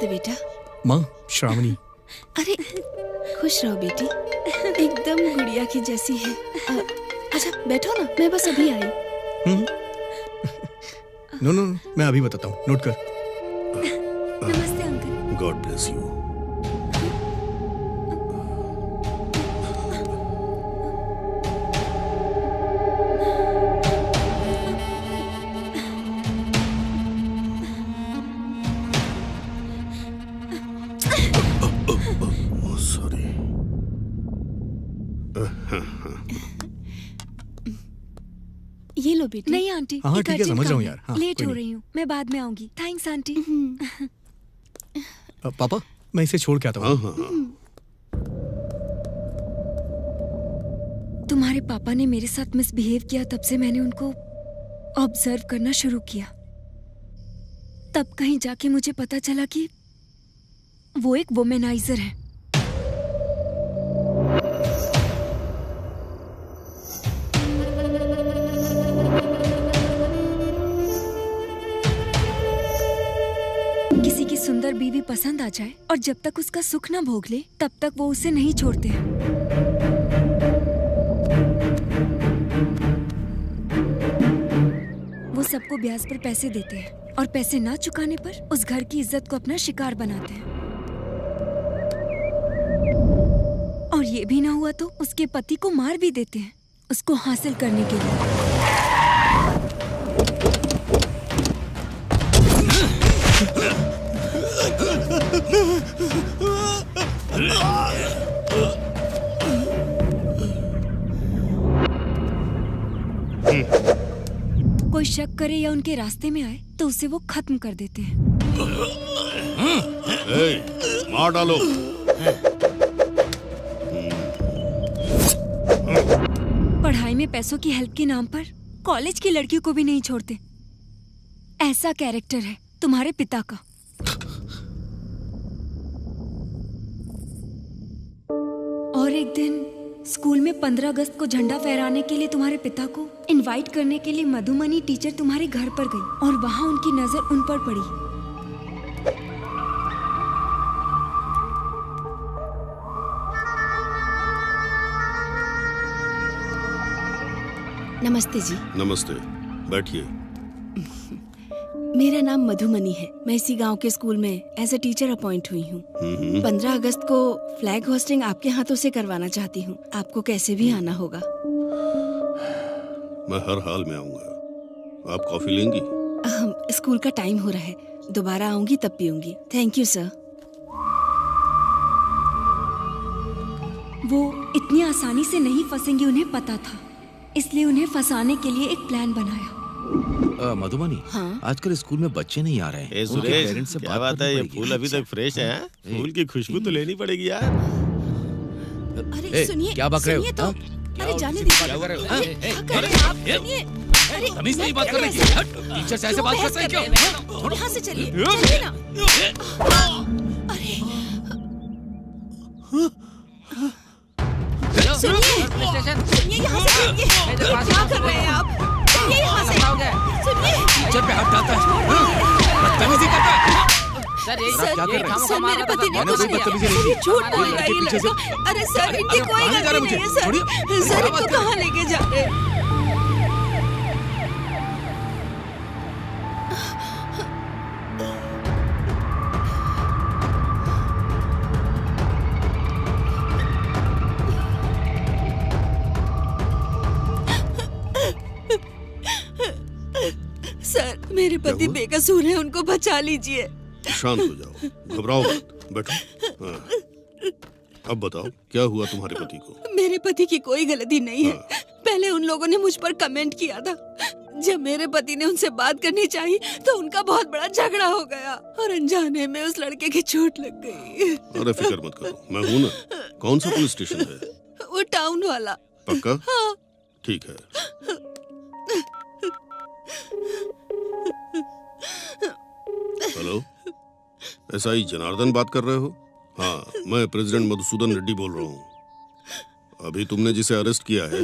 नमस्ते बेटा। माँ, श्रावणी। अरे खुश रहो बेटी, एकदम गुड़िया की जैसी है। अच्छा बैठो ना, मैं बस अभी आई। नो, मैं अभी बताता हूँ, नोट कर। नमस्ते अंकल। God bless you. ये लो बेटी। नहीं आंटी, हाँ ठीक है, समझ रहा हूँ यार। हाँ, लेट हो रही हूँ, मैं बाद में आऊंगी। Thanks aunty. पापा, मैं इसे छोड़ के आता हूँ। तुम्हारे पापा ने मेरे साथ मिसबिहेव किया, तब से मैंने उनको ऑब्जर्व करना शुरू किया। तब कहीं जाके मुझे पता चला कि वो एक वुमेनाइजर है। किसी की सुंदर बीवी पसंद आ जाए और जब तक उसका सुख ना भोग ले, तब तक वो उसे नहीं छोड़ते हैं। वो सबको ब्याज पर पैसे देते हैं और पैसे ना चुकाने पर उस घर की इज्जत को अपना शिकार बनाते हैं। और ये भी ना हुआ तो उसके पति को मार भी देते हैं, उसको हासिल करने के लिए। कोई शक करे या उनके रास्ते में आए तो उसे वो खत्म कर देते हैं। मार डालो। पढ़ाई में पैसों की हेल्प के नाम पर कॉलेज की लड़कियों को भी नहीं छोड़ते। ऐसा कैरेक्टर है तुम्हारे पिता का। और एक दिन स्कूल में 15 अगस्त को झंडा फहराने के लिए तुम्हारे पिता को इनवाइट करने के लिए मधुमनी टीचर तुम्हारे घर पर गई और वहां उनकी नजर उन पर पड़ी। नमस्ते जी। नमस्ते, बैठिए। मेरा नाम मधुमनी है। मैं इसी गांव के स्कूल में एज ए टीचर अपॉइंट हुई हूँ। 15 अगस्त को फ्लैग होस्टिंग आपके हाथों से करवाना चाहती हूँ। आपको कैसे भी आना होगा। मैं हर हाल में आऊंगा। आप कॉफी लेंगी? स्कूल का टाइम हो रहा है, दोबारा आऊंगी तब पीऊंगी। Thank you sir. वो इतनी आसानी से नहीं फंसेंगी, उन्हें पता था, इसलिए उन्हें फंसाने के लिए एक प्लान बनाया। मधुमनी, हाँ? आजकल स्कूल में बच्चे नहीं आ रहे हैं। सुरेश, पेरेंट्स से क्या बात है? ये फूल अभी तक फ्रेश है। फूल की खुशबू तो लेनी पड़ेगी यार। अरे सुनिए, क्या बक रहे हो? तो अरे जाने दीजिए। क्या कर रहे हैं आप? सुनिए, अरे तमीज नहीं बात कर रही थी। टीचर से ऐसे बात कर सकते हैं क्या? यहाँ से चलिए, चलिए ना। अरे सुनिए, यहाँ से चलिए। क्या कर रहे हैं आप? चलिए यहाँ से। सुनिए, टीचर पे हाथ डालता है, बदतमीजी करता है। सर मेरे पति ने कुछ नहीं, झूठ बोल रहा है ये लड़का। अरे सर, इनकी कोई गलती नहीं है सर। सर इनको कहाँ लेके जा रहे हैं? सर मेरे पति बेकसूर हैं, उनको बचा लीजिए। शांत हो जाओ, घबराओ मत, बैठो। अब बताओ, क्या हुआ तुम्हारे पति को? मेरे पति की कोई गलती नहीं है। पहले उन लोगों ने मुझ पर कमेंट किया था। जब मेरे पति ने उनसे बात करनी चाहिए तो उनका बहुत बड़ा झगड़ा हो गया और अनजाने में उस लड़के की चोट लग गई। अरे फिक्र मत करो, मैं हूँ ना। कौन सा पुलिस स्टेशन है? वो टाउन वाला। पक्का? हाँ। ठीक है। हेलो, एसआई जनार्दन बात कर रहे हो? हाँ, मैं प्रेसिडेंट मधुसूदन रेड्डी बोल रहा हूँ। अभी तुमने जिसे अरेस्ट किया है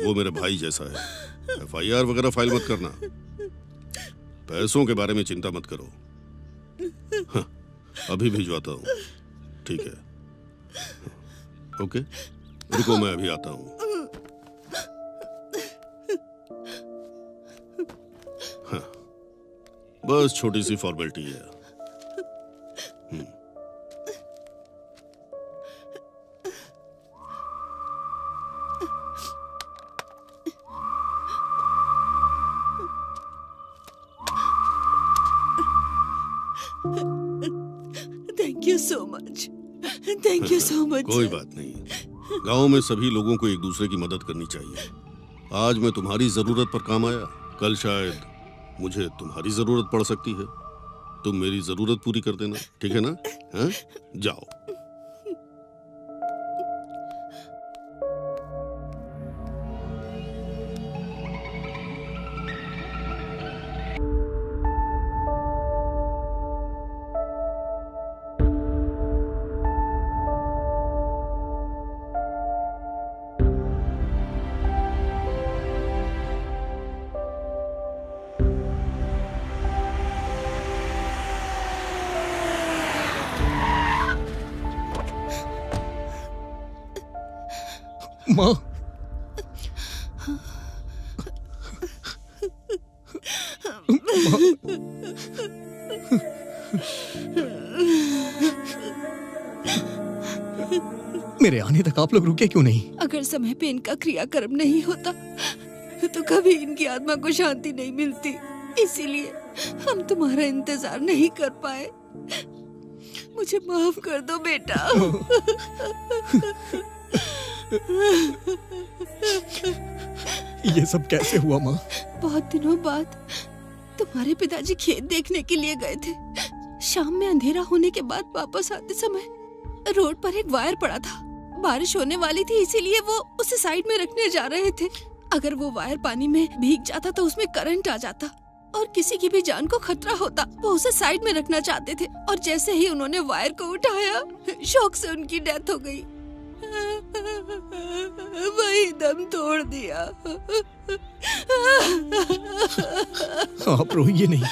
वो मेरे भाई जैसा है। एफआईआर वगैरह फाइल मत करना। पैसों के बारे में चिंता मत करो। हाँ, अभी भिजवाता हूँ। ठीक है, ओके, रुको मैं अभी आता हूँ। हाँ, बस छोटी सी फॉर्मेलिटी है। Thank you so much, thank you so much. कोई बात नहीं, गांव में सभी लोगों को एक दूसरे की मदद करनी चाहिए। आज मैं तुम्हारी जरूरत पर काम आया, कल शायद मुझे तुम्हारी जरूरत पड़ सकती है। तुम मेरी जरूरत पूरी कर देना, ठीक है ना? हाँ? जाओ। माँ, मेरे आने तक आप लोग रुके क्यों नहीं? अगर समय पे इनका क्रियाकर्म नहीं होता तो कभी इनकी आत्मा को शांति नहीं मिलती, इसीलिए हम तुम्हारा इंतजार नहीं कर पाए। मुझे माफ कर दो बेटा। ये सब कैसे हुआ माँ? बहुत दिनों बाद तुम्हारे पिताजी खेत देखने के लिए गए थे। शाम में अंधेरा होने के बाद वापस आते समय रोड पर एक वायर पड़ा था। बारिश होने वाली थी, इसीलिए वो उसे साइड में रखने जा रहे थे। अगर वो वायर पानी में भीग जाता तो उसमें करंट आ जाता और किसी की भी जान को खतरा होता। वो उसे साइड में रखना चाहते थे और जैसे ही उन्होंने वायर को उठाया, शॉक से उनकी डेथ हो गई। वही दम तोड़ दिया। आप रोइए नहीं।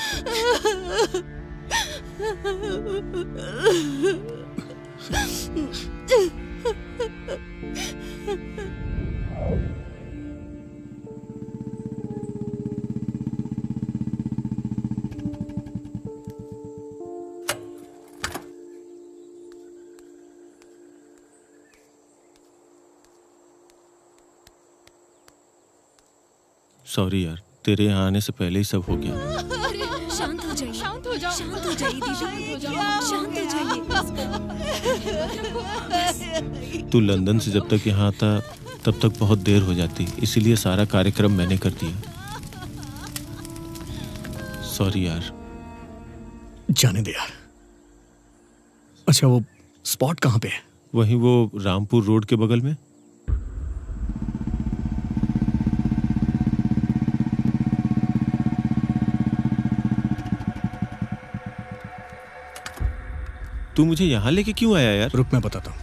सॉरी यार, तेरे यहाँ आने से पहले ही सब हो गया। शांत हो जाइए, शांत हो जाओ, शांत हो जाइए दीदी, शांत हो जाइए। तू लंदन से जब तक यहाँ आता तब तक बहुत देर हो जाती, इसीलिए सारा कार्यक्रम मैंने कर दिया। सॉरी यार। जाने दे यार। अच्छा, वो स्पॉट कहाँ पे है? वहीं वो रामपुर रोड के बगल में। तू मुझे यहाँ लेके क्यों आया यार? रुक, मैं बताता हूँ।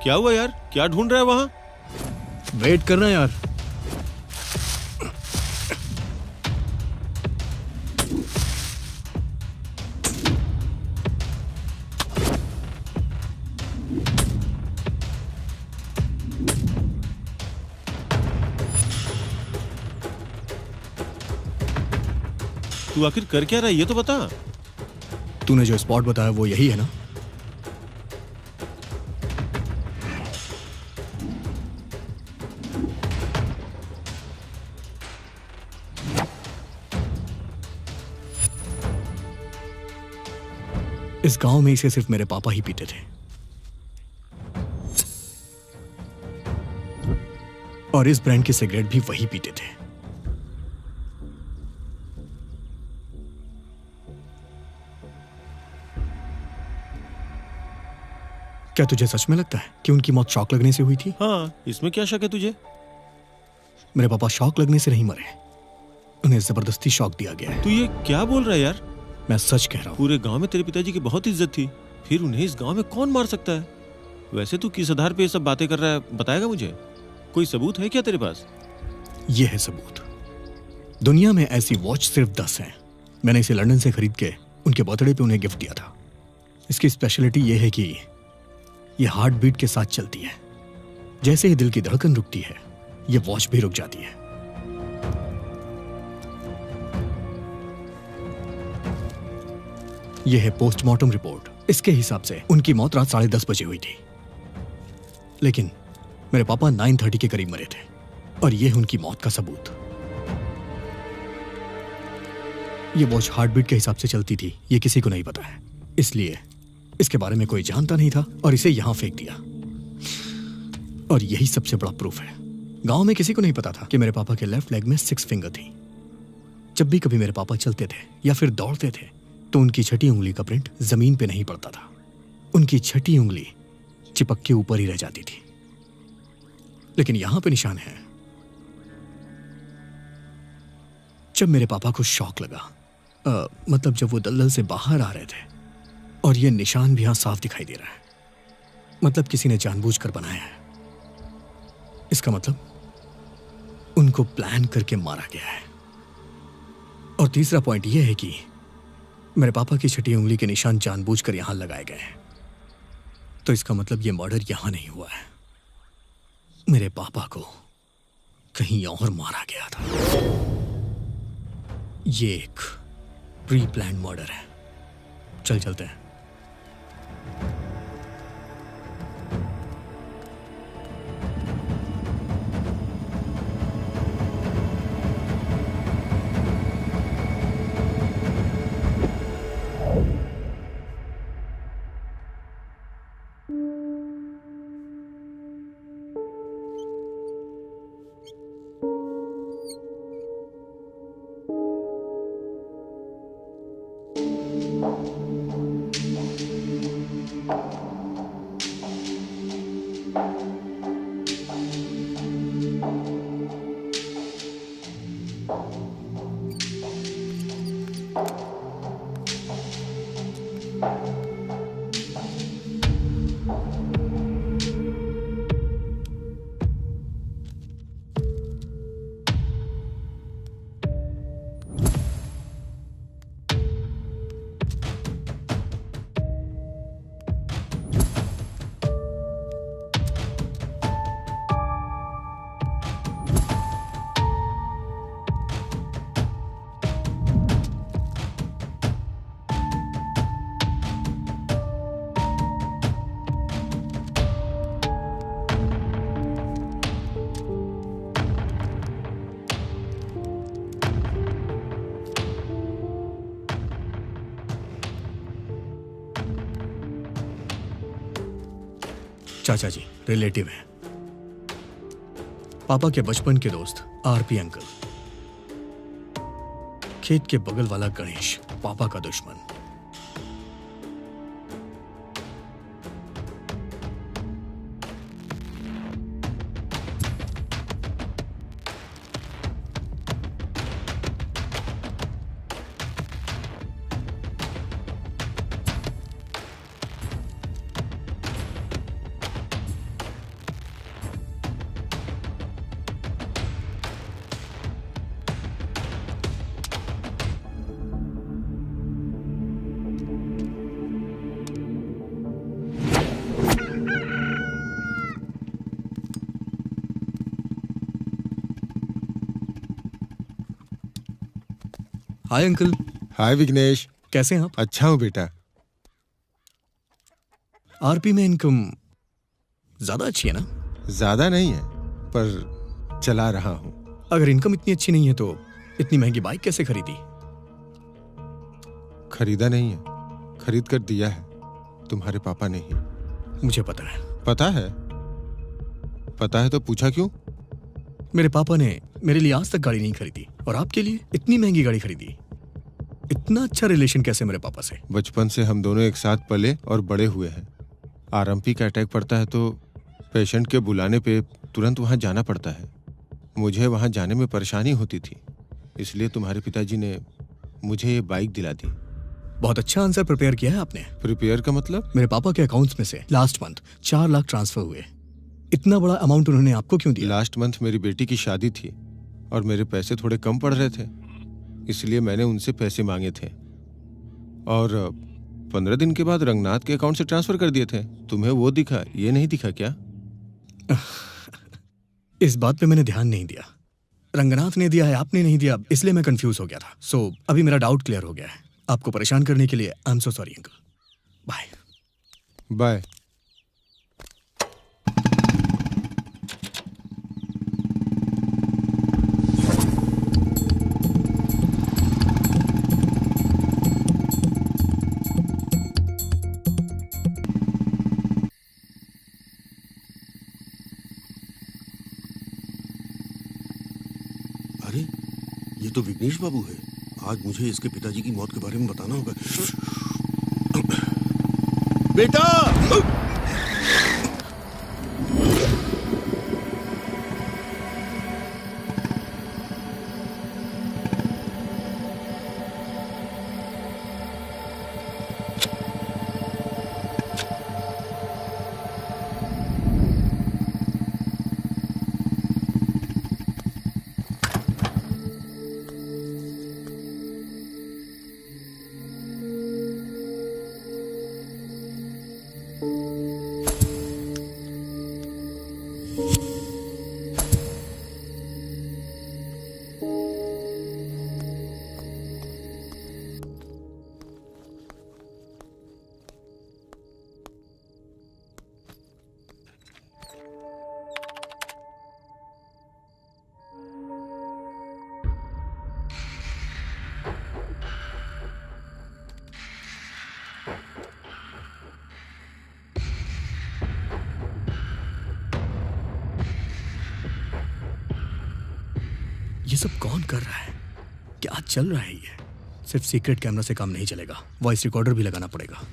क्या हुआ यार? क्या ढूंढ रहा है वहां? वेट करना यार। तू आखिर कर क्या रहा है ये तो बता। तूने जो स्पॉट बताया वो यही है ना? इस गांव में इसे सिर्फ मेरे पापा ही पीते थे और इस ब्रांड की सिगरेट भी वही पीते थे। क्या तुझे सच में लगता है कि उनकी मौत शॉक लगने से हुई थी? हाँ, इसमें क्या शक है तुझे? मेरे पापा शॉक लगने से नहीं मरे, उन्हें जबरदस्ती शॉक दिया गया है। तू ये क्या बोल रहा है यार? मैं सच कह रहा हूँ। पूरे गांव में तेरे पिताजी की बहुत इज्जत थी, फिर उन्हें इस गांव में कौन मार सकता है? वैसे तू किस आधार पे ये सब बातें कर रहा है, बताएगा मुझे? कोई सबूत है क्या तेरे पास? ये है सबूत। दुनिया में ऐसी वॉच सिर्फ 10 हैं। मैंने इसे लंदन से खरीद के उनके बर्थडे पे उन्हें गिफ्ट दिया था। इसकी स्पेशलिटी ये है कि ये हार्ट बीट के साथ चलती है। जैसे ही दिल की धड़कन रुकती है, ये वॉच भी रुक जाती है। यह है पोस्टमार्टम रिपोर्ट। इसके हिसाब से उनकी मौत रात 10:30 बजे हुई थी, लेकिन मेरे पापा 9:30 के करीब मरे थे, और यह है उनकी मौत का सबूत। यह वॉच हार्ट बीट के हिसाब से चलती थी, यह किसी को नहीं पता है, इसलिए इसके बारे में कोई जानता नहीं था और इसे यहां फेंक दिया। और यही सबसे बड़ा प्रूफ है। गांव में किसी को नहीं पता था कि मेरे पापा के लेफ्ट लेग में 6 फिंगर थी। जब भी कभी मेरे पापा चलते थे या फिर दौड़ते थे तो उनकी छठी उंगली का प्रिंट जमीन पे नहीं पड़ता था। उनकी छठी उंगली चिपक के ऊपर ही रह जाती थी। लेकिन यहां पे निशान है। जब मेरे पापा को शॉक लगा, मतलब जब वो दलदल से बाहर आ रहे थे, और ये निशान भी यहां साफ दिखाई दे रहा है, मतलब किसी ने जानबूझकर बनाया है। इसका मतलब उनको प्लान करके मारा गया है। और तीसरा पॉइंट यह है कि मेरे पापा की छठी उंगली के निशान जानबूझकर यहां लगाए गए हैं। तो इसका मतलब यह मर्डर यहां नहीं हुआ है, मेरे पापा को कहीं और मारा गया था। ये एक प्री प्लान मर्डर है। चलते हैं। चाचा जी रिलेटिव हैं, पापा के बचपन के दोस्त आरपी अंकल, खेत के बगल वाला गणेश पापा का दुश्मन। हाय अंकल। हाय विघ्नेश, कैसे हैं आप? अच्छा हूँ बेटा। आरपी में इनकम ज्यादा अच्छी है ना? ज्यादा नहीं है, पर चला रहा हूँ। अगर इनकम इतनी अच्छी नहीं है तो इतनी महंगी बाइक कैसे खरीदी? खरीदा नहीं है, खरीद कर दिया है, तुम्हारे पापा ने ही। मुझे पता है। पता है? पता है तो पूछा क्यों? मेरे पापा ने मेरे लिए आज तक गाड़ी नहीं खरीदी और आपके लिए इतनी महंगी गाड़ी खरीदी। इतना अच्छा रिलेशन कैसे मेरे पापा से? बचपन से हम दोनों एक साथ पले और बड़े हुए हैं। आरएमपी का अटैक पड़ता है तो पेशेंट के बुलाने पे तुरंत वहां जाना पड़ता है। मुझे वहां जाने में परेशानी होती थी, इसलिए तुम्हारे पिताजी ने मुझे ये बाइक दिला दी। बहुत अच्छा आंसर प्रिपेयर किया है आपने। प्रिपेयर का मतलब? मेरे पापा के अकाउंट्स में से लास्ट मंथ 4 लाख ट्रांसफर हुए। इतना बड़ा अमाउंट उन्होंने आपको क्यों दिया? लास्ट मंथ मेरी बेटी की शादी थी और मेरे पैसे थोड़े कम पड़ रहे थे, इसलिए मैंने उनसे पैसे मांगे थे और 15 दिन के बाद रंगनाथ के अकाउंट से ट्रांसफर कर दिए थे। तुम्हें वो दिखा, ये नहीं दिखा क्या? इस बात पे मैंने ध्यान नहीं दिया। रंगनाथ ने दिया है, आपने नहीं दिया, इसलिए मैं कंफ्यूज हो गया था। सो अभी मेरा डाउट क्लियर हो गया है। आपको परेशान करने के लिए I am so sorry uncle. Bye bye. अरे ये तो विघ्नेश बाबू है। आज मुझे इसके पिताजी की मौत के बारे में बताना होगा। बेटा! ये सब कौन कर रहा है? क्या चल रहा है ये? सिर्फ सीक्रेट कैमरा से काम नहीं चलेगा, वॉइस रिकॉर्डर भी लगाना पड़ेगा।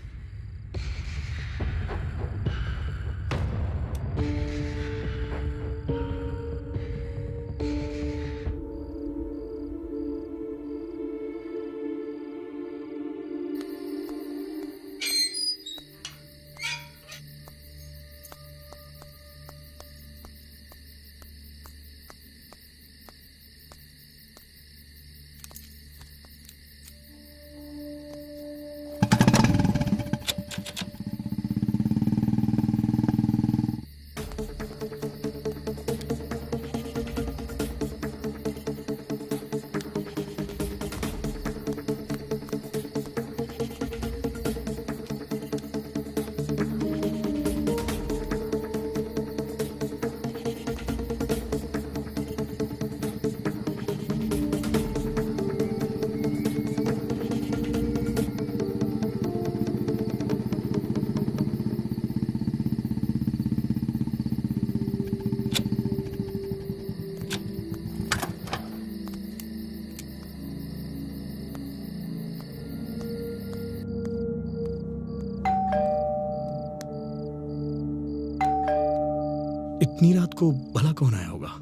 इतनी रात को भला कौन आया होगा?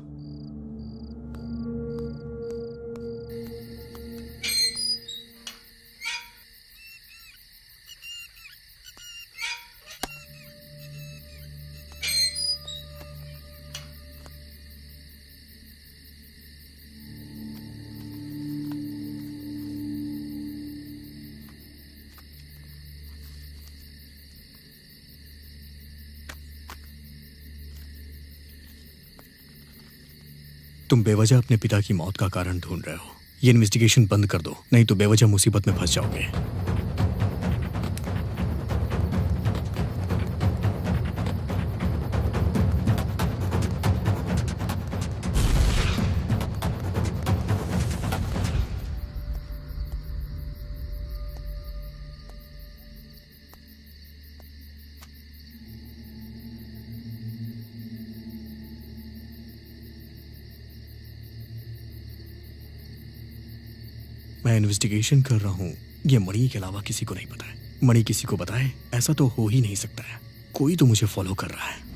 तुम बेवजह अपने पिता की मौत का कारण ढूंढ रहे हो। ये इन्वेस्टिगेशन बंद कर दो, नहीं तो बेवजह मुसीबत में फंस जाओगे। मैं इन्वेस्टिगेशन कर रहा हूँ, ये मणि के अलावा किसी को नहीं पता है। मणि किसी को बताए ऐसा तो हो ही नहीं सकता है। कोई तो मुझे फॉलो कर रहा है।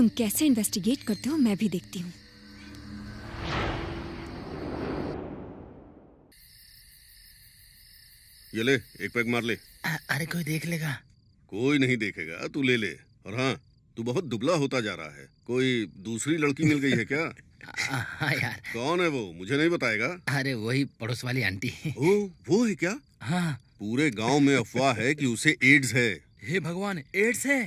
तुम कैसे इन्वेस्टिगेट करते हो मैं भी देखती हूँ। ये ले, एक पैक मार ले। अरे कोई देख लेगा। कोई नहीं देखेगा, तू ले ले। और हाँ, तू बहुत दुबला होता जा रहा है। कोई दूसरी लड़की मिल गई है क्या? हाँ यार। कौन है वो, मुझे नहीं बताएगा? अरे वही पड़ोस वाली आंटी। ओ, वो है क्या? हाँ। पूरे गांव में अफवाह है कि उसे एड्स है। हे भगवान, एड्स है?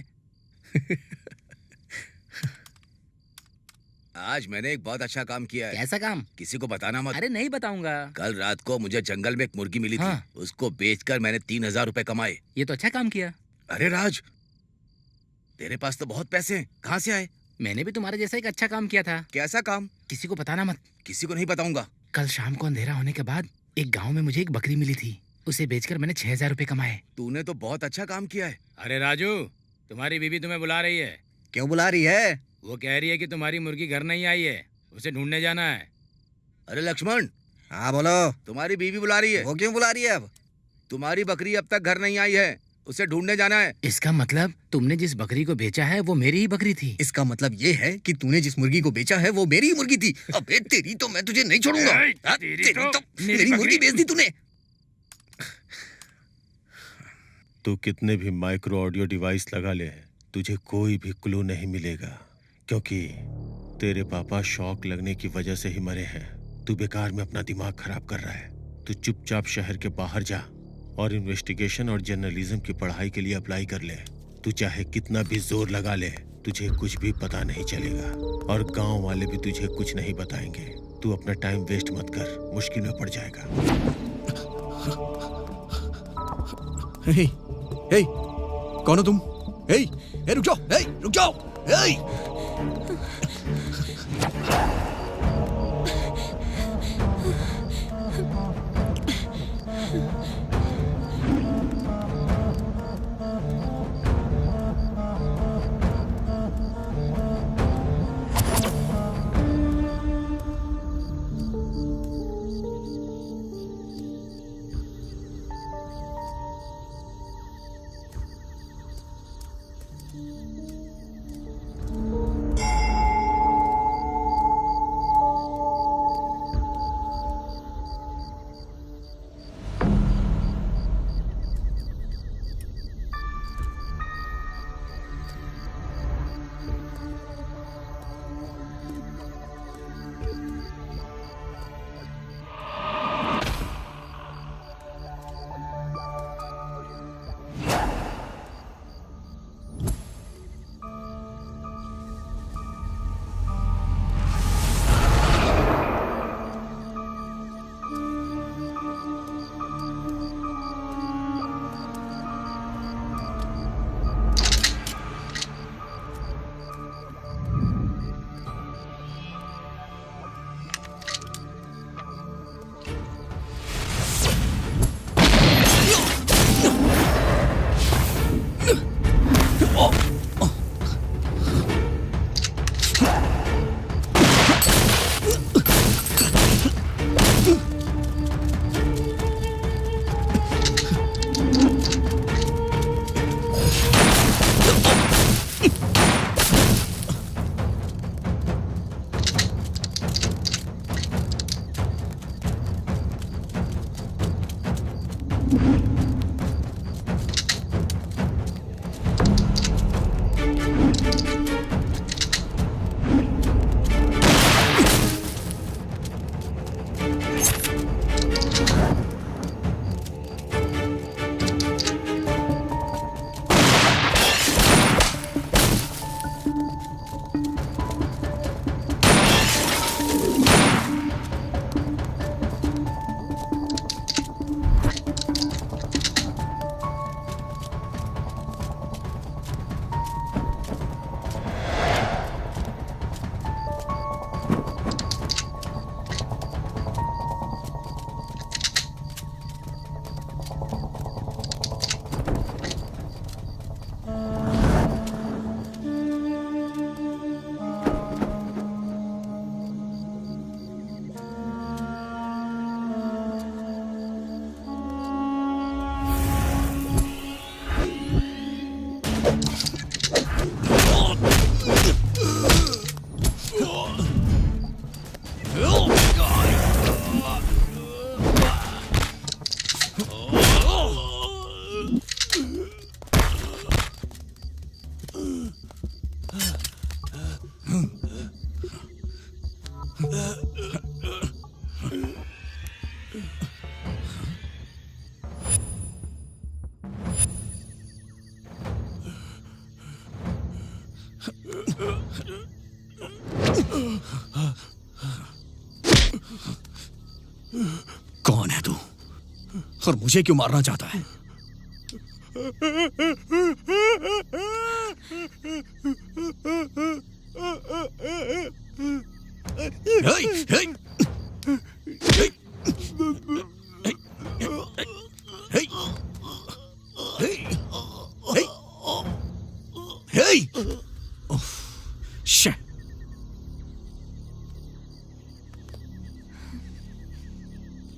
आज मैंने एक बहुत अच्छा काम किया है। कैसा काम? किसी को बताना मत। अरे नहीं बताऊंगा। कल रात को मुझे जंगल में एक मुर्गी मिली थी। हाँ। उसको बेचकर मैंने 3000 रुपए कमाए। ये तो अच्छा काम किया। अरे राज, तेरे पास तो बहुत पैसे हैं, कहाँ से आए? मैंने भी तुम्हारे जैसा एक अच्छा काम किया था। कैसा काम? किसी को बताना मत। किसी को नहीं बताऊंगा। कल शाम को अंधेरा होने के बाद एक गाँव में मुझे एक बकरी मिली थी। उसे बेचकर मैंने 6000 रुपए कमाए। तूने तो बहुत अच्छा काम किया है। अरे राजू, तुम्हारी बीवी तुम्हें बुला रही है। क्यों बुला रही है? वो कह रही है कि तुम्हारी मुर्गी घर नहीं आई है, उसे ढूंढने जाना है। अरे लक्ष्मण। हाँ बोलो। तुम्हारी बीवी बुला रही है। वो क्यों बुला रही है? अब तुम्हारी बकरी अब तक घर नहीं आई है, उसे ढूंढने जाना है। इसका मतलब तुमने जिस बकरी को बेचा है वो मेरी ही बकरी थी। इसका मतलब ये है कि तूने जिस मुर्गी को बेचा है वो मेरी ही मुर्गी थी। अबे तेरी तो मैं तुझे नहीं छोड़ूंगा। मेरी मुर्गी बेच दी तूने। तू कितने भी माइक्रो ऑडियो डिवाइस लगा ले, तुझे कोई भी क्लू नहीं मिलेगा, क्योंकि तेरे पापा शॉक लगने की वजह से ही मरे हैं। तू बेकार में अपना दिमाग खराब कर रहा है। तू चुपचाप शहर के बाहर जा और इन्वेस्टिगेशन और जर्नलिज्म की पढ़ाई के लिए अप्लाई कर ले। तू चाहे कितना भी जोर लगा ले, तुझे कुछ भी पता नहीं चलेगा और गांव वाले भी तुझे कुछ नहीं बताएंगे। तू अपना टाइम वेस्ट मत कर, मुश्किल में पड़ जाएगा। हे, हे, कौन हो तुम? हे, हे, रुक जाओ, हे, रुक जाओ, हे। कौन है तू और मुझे क्यों मारना चाहता है?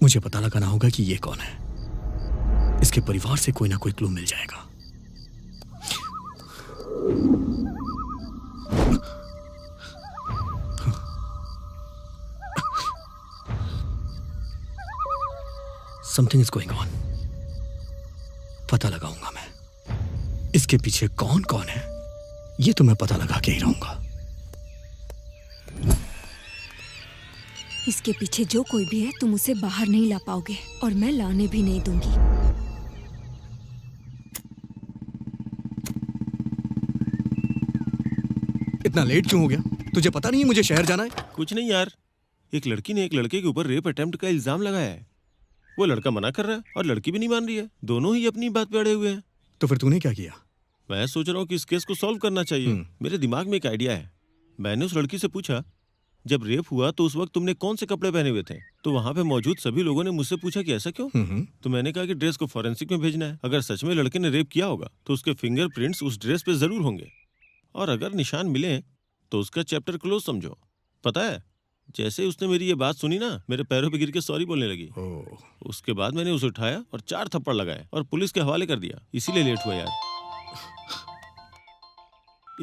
मुझे पता लगाना होगा कि ये कौन है। इसके परिवार से कोई ना कोई क्लू मिल जाएगा। Something is going on. पता लगाऊंगा मैं इसके पीछे कौन कौन है। ये तो मैं पता लगा के ही रहूंगा। इसके पीछे जो कोई भी है तुम उसे बाहर नहीं ला पाओगे और मैं लाने भी नहीं दूंगी। इतना लेट क्यों हो गया? तुझे पता नहीं है मुझे शहर जाना है? कुछ नहीं यार, एक लड़की ने एक लड़के के ऊपर रेप अटेम्प्ट का इल्जाम लगाया है। वो लड़का मना कर रहा है और लड़की भी नहीं मान रही है। दोनों ही अपनी बात पे अड़े हुए हैं। तो फिर तूने क्या किया? मैं सोच रहा हूँ कि इस केस को सॉल्व करना चाहिए। मेरे दिमाग में एक आइडिया है। मैंने उस लड़की से पूछा, जब रेप हुआ तो उस वक्त तुमने कौन से कपड़े पहने हुए थे? तो वहाँ पे मौजूद सभी लोगों ने मुझसे पूछा कि ऐसा क्यों? तो मैंने कहा कि ड्रेस को फॉरेंसिक में भेजना है। अगर सच में लड़के ने रेप किया होगा तो उसके फिंगरप्रिंट्स उस ड्रेस पे जरूर होंगे, और अगर निशान मिले तो उसका चैप्टर क्लोज समझो। पता है, जैसे ही उसने मेरी ये बात सुनी ना, मेरे पैरों पे गिर के सॉरी बोलने लगी। उसके बाद मैंने उसे उठाया और 4 थप्पड़ लगाए और पुलिस के हवाले कर दिया। इसीलिए लेट हुआ यार।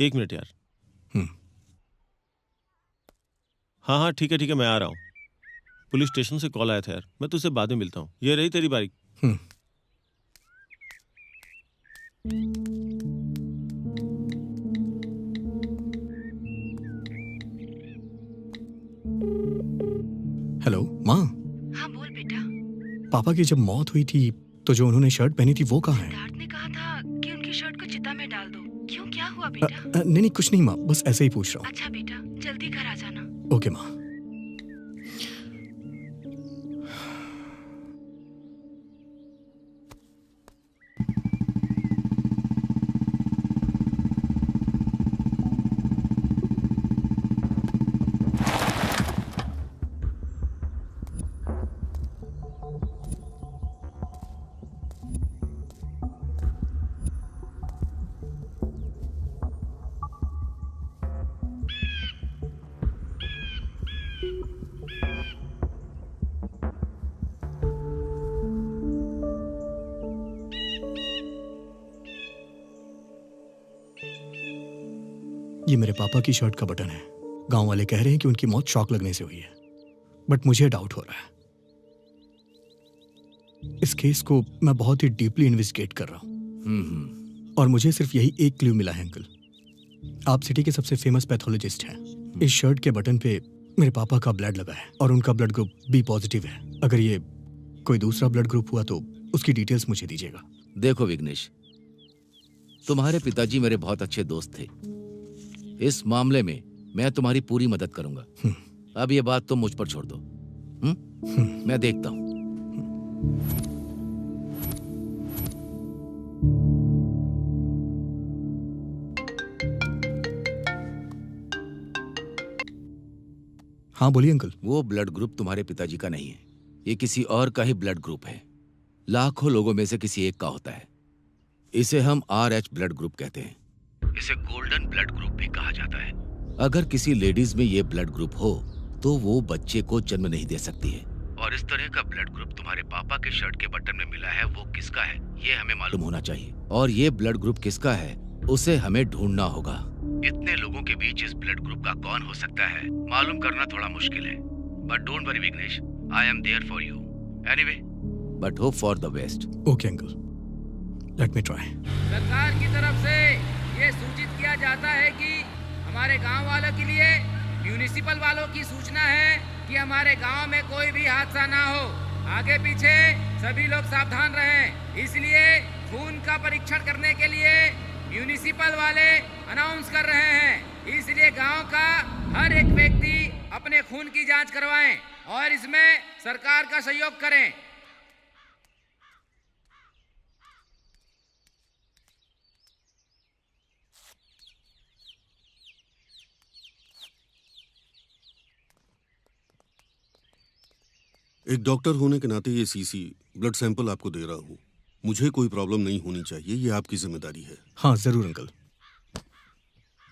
1 मिनट यार। हाँ ठीक है, मैं आ रहा हूँ। पुलिस स्टेशन से कॉल आया था यार, मैं तुझसे बाद में मिलता हूँ। ये रही तेरी बारी। हेलो माँ। हाँ बोल बेटा। पापा की जब मौत हुई थी तो जो उन्होंने शर्ट पहनी थी वो कहाँ है? सिद्धार्थ ने कहा था कि उनकी शर्ट को चिता में डाल दो। क्यों, क्या हुआ बेटा? नहीं कुछ नहीं माँ, बस ऐसे ही पूछ रहा हूँ। अच्छा बेटा, जल्दी घर आ जाना। ओके माँ। ये मेरे पापा की शर्ट का बटन है। गांव वाले कह रहे हैं कि उनकी मौत शॉक लगने से हुई है, बट मुझे डाउट हो रहा है। इस केस को मैं बहुत ही डीपली इन्वेस्टिगेट कर रहा हूं और मुझे सिर्फ यही एक क्लू मिला है। अंकल, आप सिटी के सबसे फेमस पैथोलॉजिस्ट हैं। इस शर्ट के बटन पे मेरे पापा का ब्लड लगा है और उनका ब्लड ग्रुप बी पॉजिटिव है। अगर ये कोई दूसरा ब्लड ग्रुप हुआ तो उसकी डिटेल्स मुझे दीजिएगा। देखो विघ्नेश, तुम्हारे पिताजी मेरे बहुत अच्छे दोस्त थे। इस मामले में मैं तुम्हारी पूरी मदद करूंगा। अब ये बात तुम मुझ पर छोड़ दो। मैं देखता हूं। हाँ बोलिए अंकल। वो ब्लड ग्रुप तुम्हारे पिताजी का नहीं है, ये किसी और का ही ब्लड ग्रुप है। लाखों लोगों में से किसी एक का होता है। इसे हम RH ब्लड ग्रुप कहते हैं। इसे गोल्डन ब्लड ग्रुप भी कहा जाता है। अगर किसी लेडीज में ये ब्लड ग्रुप हो तो वो बच्चे को जन्म नहीं दे सकती है। और इस तरह का ब्लड ग्रुप तुम्हारे पापा के शर्ट के बटन में मिला है, वो किसका है ये हमें मालूम होना चाहिए। और ये ब्लड ग्रुप किसका है उसे हमें ढूंढना होगा। इतने लोगों के बीच इस ब्लड ग्रुप का कौन हो सकता है मालूम करना थोड़ा मुश्किल है, but don't worry Vighnesh, I am there for you. Anyway, but hope for the best. Okay uncle, let me try. सरकार की तरफ से ये सूचित किया जाता है कि हमारे गांव वालों के लिए म्यूनिसिपल वालों की सूचना है कि हमारे गांव में कोई भी हादसा ना हो। आगे पीछे सभी लोग सावधान रहें। इसलिए खून का परीक्षण करने के लिए म्यूनिसिपल वाले अनाउंस कर रहे हैं। इसलिए गांव का हर एक व्यक्ति अपने खून की जांच करवाएं और इसमें सरकार का सहयोग करें। एक डॉक्टर होने के नाते ये सीसी ब्लड सैंपल आपको दे रहा हूँ। मुझे कोई प्रॉब्लम नहीं होनी चाहिए, ये आपकी जिम्मेदारी है। हाँ जरूर अंकल।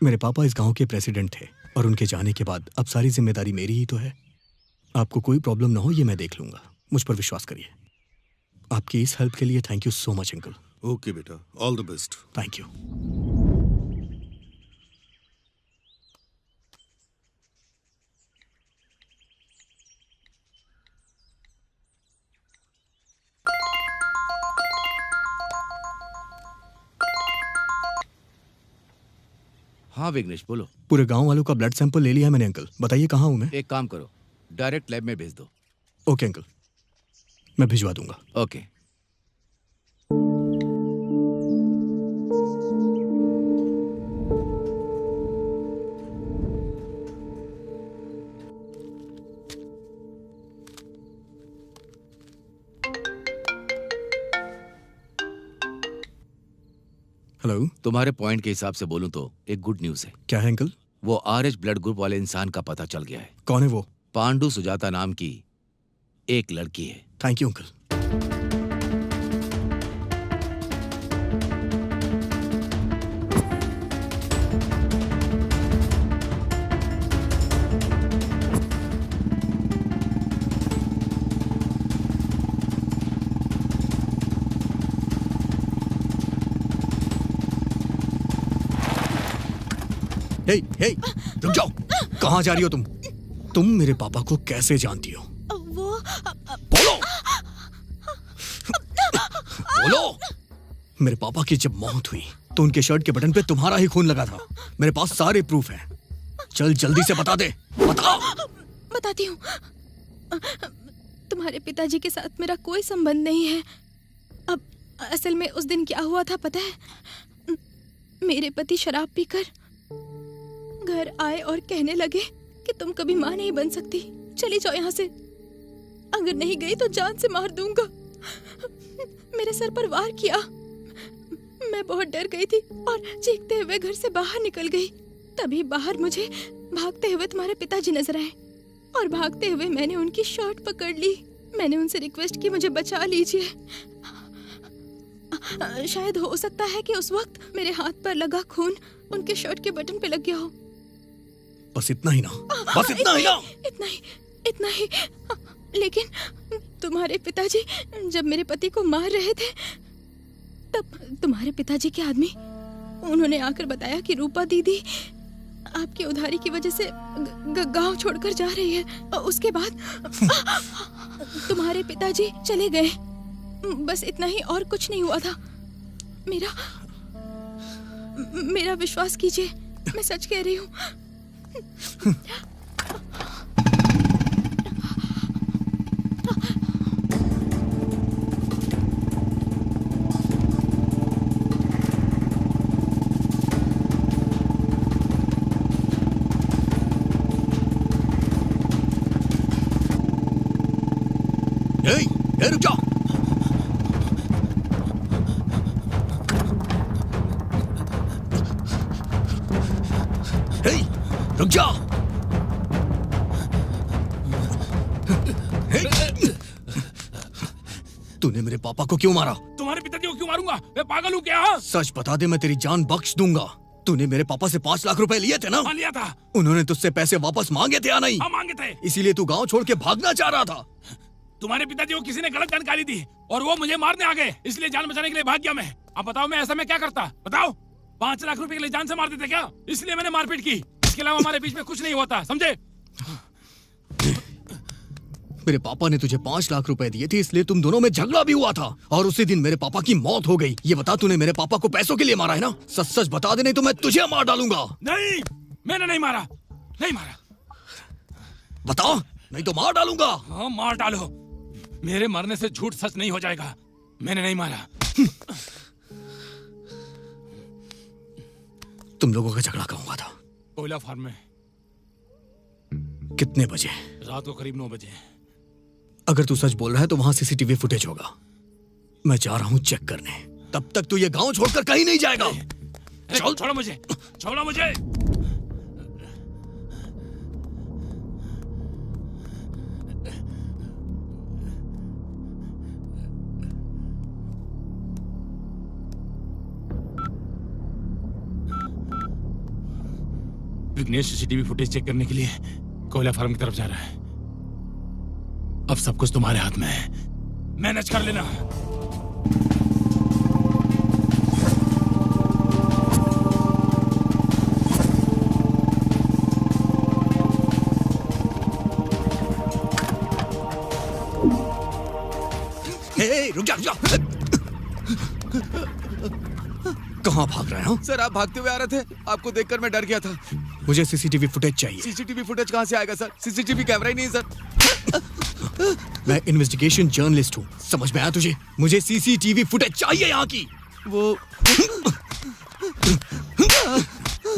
मेरे पापा इस गांव के प्रेसिडेंट थे और उनके जाने के बाद अब सारी जिम्मेदारी मेरी ही तो है। आपको कोई प्रॉब्लम ना हो ये मैं देख लूंगा, मुझ पर विश्वास करिए। आपकी इस हेल्प के लिए thank you so much uncle. Okay बेटा, all the best. Thank you. हाँ विघ्नेश बोलो। पूरे गांव वालों का ब्लड सैंपल ले लिया है मैंने अंकल। बताइए कहाँ हूँ मैं? एक काम करो, डायरेक्ट लैब में भेज दो। ओके अंकल, मैं भिजवा दूंगा। ओके। हेलो। तुम्हारे पॉइंट के हिसाब से बोलूं तो एक गुड न्यूज है। क्या है अंकल? वो आरएच ब्लड ग्रुप वाले इंसान का पता चल गया है। कौन है वो? पांडु सुजाता नाम की एक लड़की है। Thank you uncle. Hey, hey, रुक जाओ। कहाँ जा रही हो तुम? तुम मेरे पापा को कैसे जानती हो? वो बोलो। बोलो। मेरे पापा की जब मौत हुई तो उनके शर्ट के बटन पे तुम्हारा ही खून लगा था। मेरे पास सारे प्रूफ हैं। चल जल्दी से बता दे। बता। बताती हूँ। तुम्हारे पिताजी के साथ मेरा कोई संबंध नहीं है। अब असल में उस दिन क्या हुआ था पता है? मेरे पति शराब पीकर घर आए और कहने लगे कि तुम कभी माँ नहीं बन सकती, चली जाओ यहाँ से। अगर नहीं गई तो जान से मार दूंगा। मेरे सर पर वार किया। मैं बहुत डर गई थी और चीखते हुए घर से बाहर निकल गई। तभी बाहर मुझे भागते हुए तुम्हारे पिताजी नजर आए और भागते हुए मैंने उनकी शर्ट पकड़ ली। मैंने उनसे रिक्वेस्ट की मुझे बचा लीजिए। शायद हो सकता है कि उस वक्त मेरे हाथ पर लगा खून उनके शर्ट के बटन पे लग गया हो। बस इतना ही ना? बस इतना ही ना? इतना ही। लेकिन तुम्हारे पिताजी जब मेरे पति को मार रहे थे तब तुम्हारे पिताजी के आदमी उन्होंने आकर बताया कि रूपा दीदी आपकी उधारी की वजह से गांव छोड़कर जा रही है। और उसके बाद तुम्हारे पिताजी चले गए। बस इतना ही, और कुछ नहीं हुआ था। मेरा विश्वास कीजिए, मैं सच कह रही हूँ। रुक जाओ। रुक जाओ। तूने मेरे पापा को क्यों मारा? तुम्हारे पिताजी को क्यों मारूंगा? मैं पागल हूँ क्या? सच बता दे, मैं तेरी जान बख्श दूंगा। तूने मेरे पापा से 5 लाख रुपए लिए थे ना? हाँ, लिया था। उन्होंने तुझसे पैसे वापस मांगे थे या नहीं? हाँ, मांगे थे। इसीलिए तू गांव छोड़ के भागना चाह रहा था। तुम्हारे पिताजी को किसी ने गलत जानकारी दी और वो मुझे मारने आ गए, इसलिए जान बचाने के लिए भाग गया मैं। अब बताओ मैं ऐसा मैं क्या करता? बताओ। 5 लाख रुपए के लिए जान से मार देते क्या? इसलिए मैंने मारपीट की। इसके अलावा हमारे बीच में कुछ नहीं हुआ था, समझे? मेरे पापा ने तुझे 5 लाख रुपए दिए थे, इसलिए तुम दोनों में झगड़ा भी हुआ था और उसी दिन मेरे पापा की मौत हो गई। ये बता, तूने मेरे पापा को पैसों के लिए मारा है ना? सच सच बता दे, नहीं तो मैं तुझे मार डालूंगा। नहीं, मैंने नहीं मारा, नहीं मारा। बता, नहीं तो मार डालूंगा। हाँ, मार डालो। मेरे मरने से झूठ सच नहीं हो जाएगा। मैंने नहीं मारा। तुम लोगों का झगड़ा कहाँ हुआ था? कोयला फार्म में। कितने बजे? रात को करीब 9 बजे। अगर तू सच बोल रहा है तो वहां सीसीटीवी फुटेज होगा। मैं जा रहा हूं चेक करने। तब तक तू ये गांव छोड़कर कहीं नहीं जाएगा। चल, छोड़ो मुझे, छोड़ो मुझे। विघ्नेश सीसीटीवी फुटेज चेक करने के लिए कोयला फार्म की तरफ जा रहा है। अब सब कुछ तुम्हारे हाथ में है, मैनेज कर लेना। रुक जा, रुक जा। कहाँ भाग रहे हो? सर, आप भागते हुए आ रहे थे, आपको देखकर मैं डर गया था। मुझे सीसीटीवी फुटेज चाहिए। सीसीटीवी फुटेज कहाँ से आएगा सर? सीसीटीवी कैमरा ही नहीं है सर। मैं इन्वेस्टिगेशन जर्नलिस्ट हूँ, समझ में आया तुझे? मुझे सीसीटीवी फुटेज चाहिए यहाँ की। वो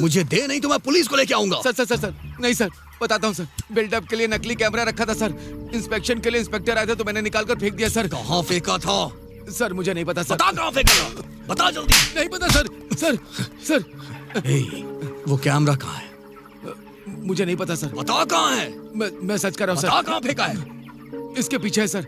मुझे दे, नहीं तो मैं पुलिस को लेके आऊंगा। सर सर सर सर नहीं सर, बताता हूँ सर। बिल्डअप के लिए नकली कैमरा रखा था सर। इंस्पेक्शन के लिए इंस्पेक्टर आए थे तो मैंने निकाल कर फेंक दिया सर। कहाँ फेंका था? सर मुझे नहीं पता सर। बता कहाँ फेंका था? बता जल्दी। नहीं पता सर। सर सर वो कैमरा कहाँ है? मुझे नहीं पता सर। बता कहाँ है? मैं सच कर रहा हूँ सर। बता कहाँ फेंका है? इसके पीछे है सर।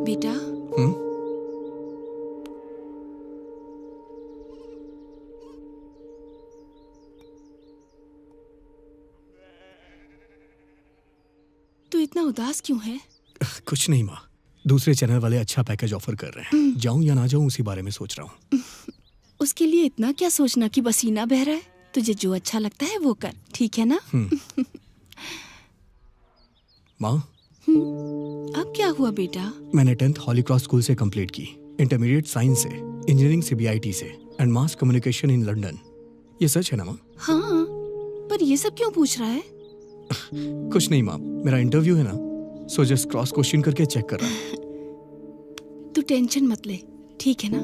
बेटा तू इतना उदास क्यों है? कुछ नहीं माँ, दूसरे चैनल वाले अच्छा पैकेज ऑफर कर रहे हैं। जाऊं या ना जाऊं उसी बारे में सोच रहा हूँ। उसके लिए इतना क्या सोचना कि पसीना बह रहा है। तुझे जो अच्छा लगता है वो कर, ठीक है ना? माँ, अब क्या हुआ बेटा? मैंने 10th हॉली क्रॉस स्कूल से कंप्लीट की, इंटरमीडिएट साइंस से, इंजीनियरिंग CBIT से and mass communication in London. ये सच है ना माँ? हाँ, पर ये सब क्यों पूछ रहा है? कुछ नहीं माँ, मेरा इंटरव्यू है ना, सो जस्ट क्रॉस क्वेश्चन करके चेक कर रहा है। तू टेंशन मत ले, ठीक है ना?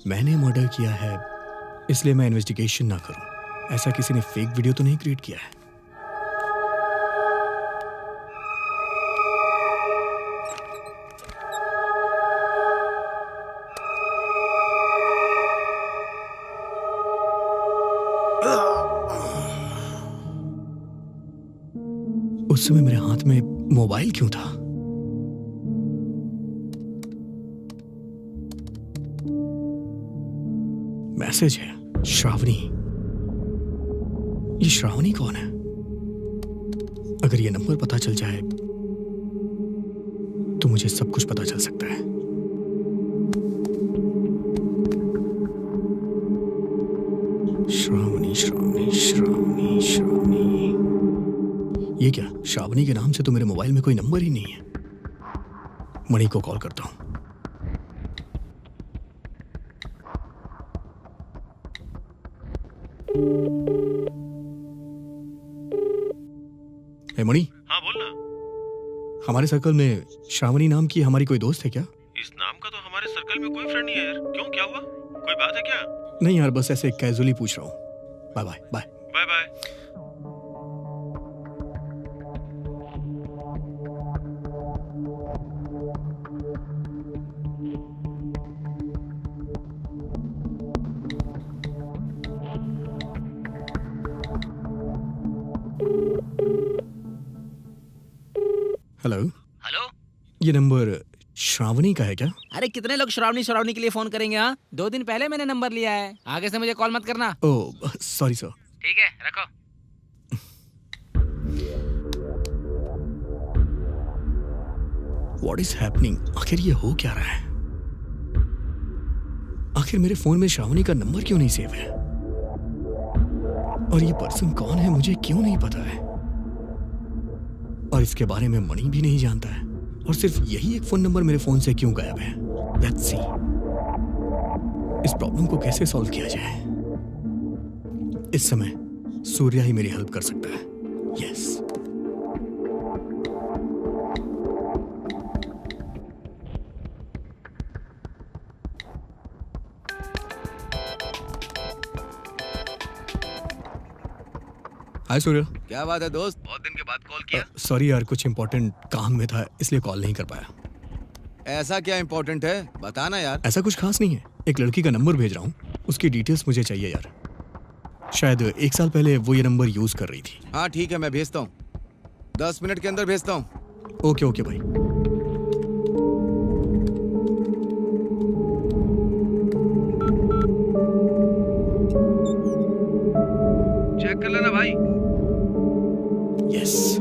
मैंने मर्डर किया है इसलिए मैं इन्वेस्टिगेशन ना करूं। ऐसा किसी ने फेक वीडियो तो नहीं क्रिएट किया है? उस समय मेरे हाथ में मोबाइल क्यों था? मैसेज है, श्रावणी। ये श्रावणी कौन है? अगर ये नंबर पता चल जाए तो मुझे सब कुछ पता चल सकता है। श्रावणी श्रावणी श्रावणी श्रावणी। ये क्या, श्रावणी के नाम से तो मेरे मोबाइल में कोई नंबर ही नहीं है। मणि को कॉल करता हूं। मणि। हाँ बोलना। हमारे सर्कल में श्रावणी नाम की हमारी कोई दोस्त है क्या? इस नाम का तो हमारे सर्कल में कोई फ्रेंड नहीं है यार। क्यों, क्या हुआ? कोई बात है क्या? नहीं यार, बस ऐसे कैजुअली पूछ रहा हूँ। Bye bye bye bye bye. Hello hello, ये नंबर श्रावणी का है क्या? अरे कितने लोग श्रावणी श्रावणी के लिए फोन करेंगे? हाँ, 2 दिन पहले मैंने नंबर लिया है। आगे से मुझे कॉल मत करना। Oh sorry sir. ठीक है, रखो। What is happening? आखिर ये हो क्या रहा है? आखिर मेरे फोन में श्रावणी का नंबर क्यों नहीं सेव है? और ये पर्सन कौन है मुझे क्यों नहीं पता है? और इसके बारे में मणि भी नहीं जानता है। और सिर्फ यही एक फोन नंबर मेरे फोन से क्यों गायब है? लेट्स सी इस प्रॉब्लम को कैसे सॉल्व किया जाए। इस समय सूर्या ही मेरी हेल्प कर सकता है। Yes hi Surya. क्या बात है दोस्त, बहुत दिन के बाद कॉल किया? सॉरी यार, कुछ इंपॉर्टेंट काम में था इसलिए कॉल नहीं कर पाया। ऐसा क्या इंपॉर्टेंट है, बताना यार। ऐसा कुछ खास नहीं है, एक लड़की का नंबर भेज रहा हूँ, उसकी डिटेल्स मुझे चाहिए यार। शायद 1 साल पहले वो ये नंबर यूज कर रही थी। हाँ ठीक है, मैं भेजता हूँ, 10 मिनट के अंदर भेजता हूँ। ओके ओके भाई। चेक कर लेना भाई। यस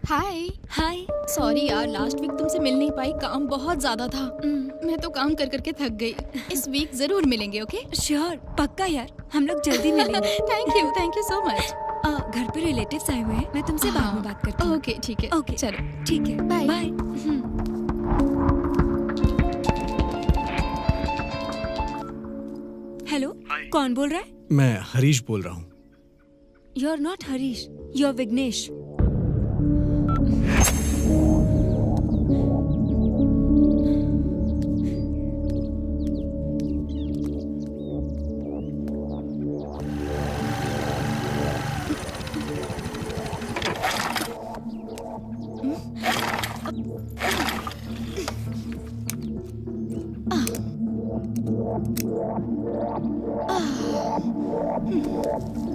हाय हाय। सॉरी यार, लास्ट वीक तुमसे मिल नहीं पाई, काम बहुत ज्यादा था। मैं तो काम कर करके थक गई। इस वीक जरूर मिलेंगे। ओके श्योर, पक्का यार, हम लोग जल्दी मिलेंगे। Thank you so much. घर पे रिलेटिव्स आए हुए हैं, मैं तुमसे बाद में बात करती हूँ। ओके ठीक है। ओके चलो ठीक है, बाय बाय। हेलो, कौन बोल रहा है? मैं हरीश बोल रहा हूँ। You are not Harish, you are Vighnesh.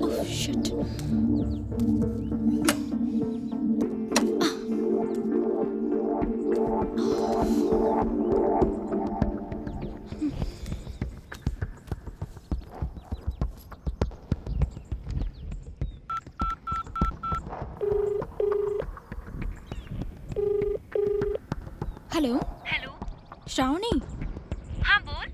Oh shit. Hello hello. Shravani. हाँ बोल।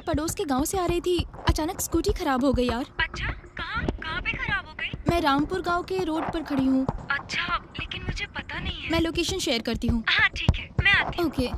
पड़ोस के गांव से आ रही थी, अचानक स्कूटी खराब हो गई यार। अच्छा, कहाँ पे खराब हो गई? मैं रामपुर गांव के रोड पर खड़ी हूँ। अच्छा, लेकिन मुझे पता नहीं है। मैं लोकेशन शेयर करती हूँ। हाँ ठीक है, मैं आती हूँ। ओके।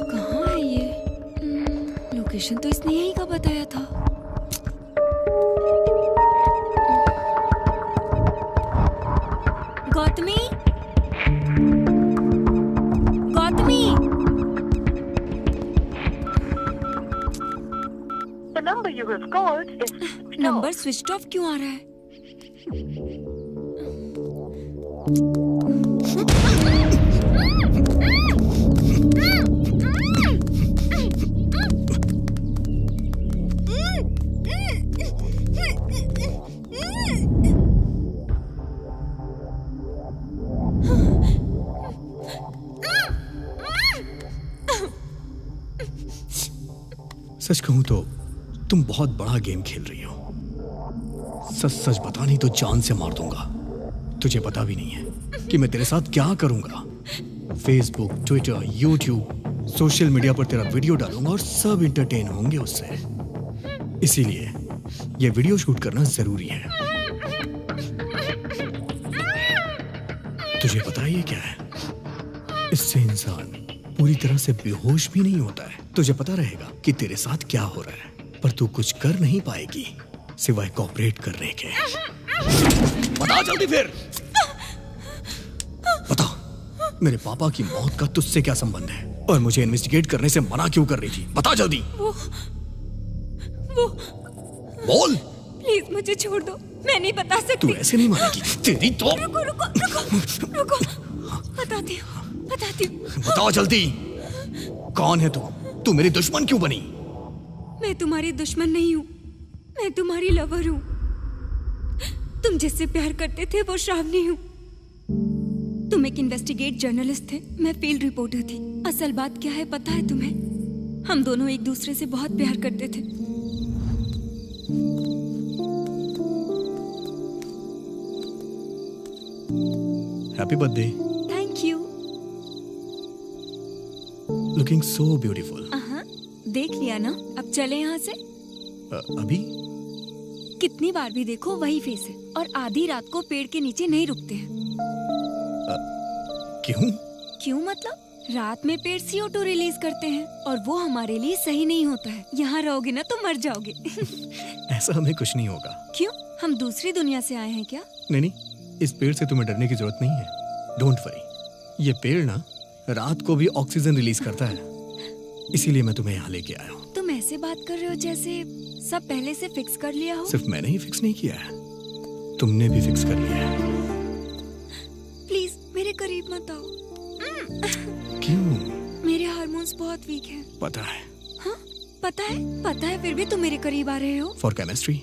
कहाँ है ये? लोकेशन तो इसने यहीं का बताया था। Gautami, Gautami. Number switch off क्यों आ रहा है? सच कहूं तो तुम बहुत बड़ा गेम खेल रही हो। सच सच बता, नहीं तो जान से मार दूंगा। तुझे पता भी नहीं है कि मैं तेरे साथ क्या करूंगा। Facebook, Twitter, YouTube, social media पर तेरा वीडियो डालूंगा और सब इंटरटेन होंगे उससे। इसीलिए यह वीडियो शूट करना जरूरी है। तुझे पता है ये क्या है? इससे इंसान पूरी तरह से बेहोश भी नहीं होता है। तुझे पता रहेगा कि तेरे साथ क्या हो रहा है, पर तू कुछ कर नहीं पाएगी सिवाय कोऑपरेट करने के। बता जल्दी फिर, बता मेरे पापा की मौत का तुझसे क्या संबंध है और मुझे इन्वेस्टिगेट करने से मना क्यों कर रही थी? बता जल्दी। वो बोल। प्लीज मुझे छोड़ दो, मैं नहीं बता सकती। तू ऐसे नहीं मानेगी तेरी तो। रुको रुको रुको रुको, बताती हूँ बताती हूँ। बताओ जल्दी, कौन है तू? तू मेरी दुश्मन क्यों बनी? मैं तुम्हारी दुश्मन नहीं हूँ, मैं तुम्हारी लवर हूँ। तुम जिससे प्यार करते थे वो श्रावणी हूँ। तुम एक इन्वेस्टिगेट जर्नलिस्ट थे, मैं फील्ड रिपोर्टर थी। असल बात क्या है पता है तुम्हें? हम दोनों एक दूसरे से बहुत प्यार करते थे। Happy birthday. Thank you. Looking so beautiful. देख लिया ना, अब चले यहाँ से। अभी कितनी बार भी देखो वही फेस है, और आधी रात को पेड़ के नीचे नहीं रुकते हैं। क्यों? क्यों मतलब? रात में पेड़ CO2 रिलीज करते हैं और वो हमारे लिए सही नहीं होता है। यहाँ रहोगे ना तो मर जाओगे। ऐसा हमें कुछ नहीं होगा। क्यों? हम दूसरी दुनिया से आए हैं क्या? नहीं, इस पेड़ से तुम्हें डरने की जरूरत नहीं है। डोंट वरी, ये पेड़ ना रात को भी ऑक्सीजन रिलीज करता है, इसीलिए मैं तुम्हें यहाँ लेके आया हूँ। तुम ऐसे बात कर रहे हो जैसे सब पहले से फिक्स कर लिया हो। सिर्फ मैंने ही फिक्स नहीं किया है, तुमने भी फिक्स कर लिया है। प्लीज मेरे करीब मत आओ। क्यों? मेरे हार्मोन्स बहुत वीक हैं। पता है। हाँ पता है, फिर भी तुम मेरे करीब आ रहे हो। फॉर केमिस्ट्री,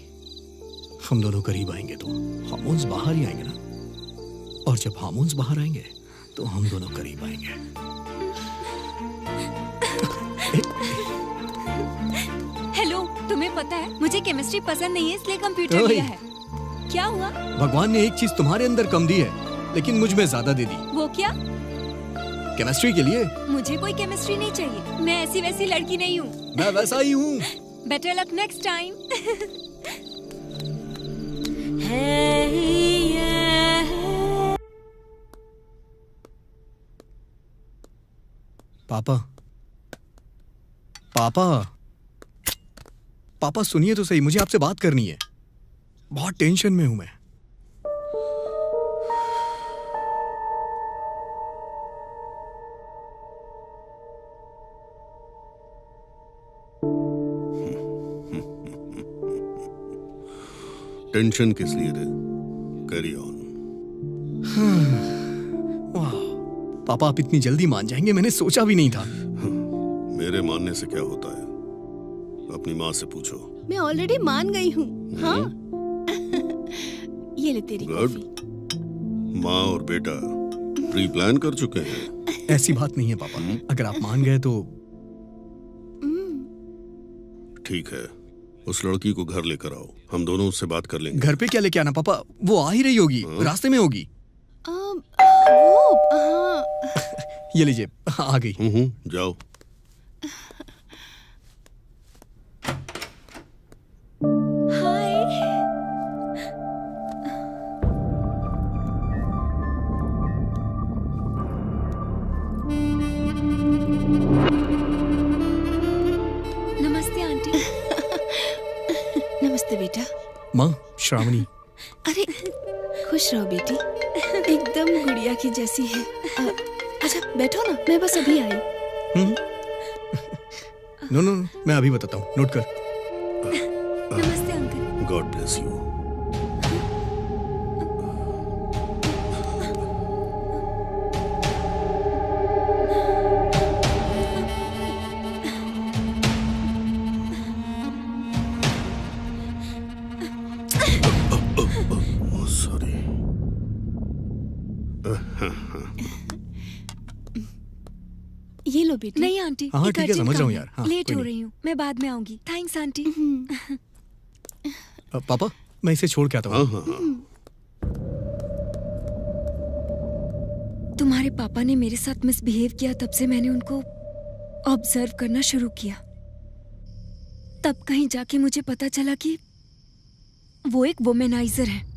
हम दोनों करीब आएंगे तो हार्मोन्स बाहर ही आएंगे ना, और जब हार्मोन्स बाहर आएंगे तो हम दोनों करीब आएंगे। हेलो, तुम्हें पता है मुझे केमिस्ट्री पसंद नहीं है, इसलिए कंप्यूटर लिया है। क्या हुआ? भगवान ने एक चीज तुम्हारे अंदर कम दी है लेकिन मुझ में ज्यादा दे दी। वो क्या? केमिस्ट्री के लिए। मुझे कोई केमिस्ट्री नहीं चाहिए, मैं ऐसी वैसी लड़की नहीं हूँ। मैं वैसा ही हूँ। Better luck next time. पापा, पापा, पापा सुनिए तो सही, मुझे आपसे बात करनी है। बहुत टेंशन में हूं मैं। टेंशन किस लिए रे? Carry on. वाह, पापा आप इतनी जल्दी मान जाएंगे, मैंने सोचा भी नहीं था। मेरे मानने से क्या होता है, अपनी माँ से पूछो। मैं ऑलरेडी मान गई हूँ। हाँ ये ले तेरी गुड। माँ और बेटा प्री प्लान कर चुके हैं। ऐसी बात नहीं है पापा, अगर आप मान गए तो। ठीक है, उस लड़की को घर लेकर आओ, हम दोनों उससे बात कर लेंगे। घर पे क्या लेके आना पापा, वो आ ही रही होगी, रास्ते में होगी। ये लीजिए, आ गई। जाओ। नमस्ते आंटी। नमस्ते बेटा। माँ, श्रावणी। अरे खुश रहो बेटी, एकदम गुड़िया की जैसी है। अच्छा बैठो ना, मैं बस अभी आई। नो नो, मैं अभी बताता हूँ, नोट कर। नमस्ते अंकल। God bless you. ये लो बेटी। नहीं आंटी, हाँ, एक ठीक है, अर्जेंट समझ रहा हूँ काम यार। है। हाँ, लेट कोई हो नहीं। रही हूँ, मैं बाद में आऊंगी। Thanks aunty. पापा मैं इसे छोड़ के आता हूँ। तुम्हारे पापा ने मेरे साथ मिसबिहेव किया, तब से मैंने उनको ऑब्जर्व करना शुरू किया। तब कहीं जाके मुझे पता चला कि वो एक वुमेनाइजर है।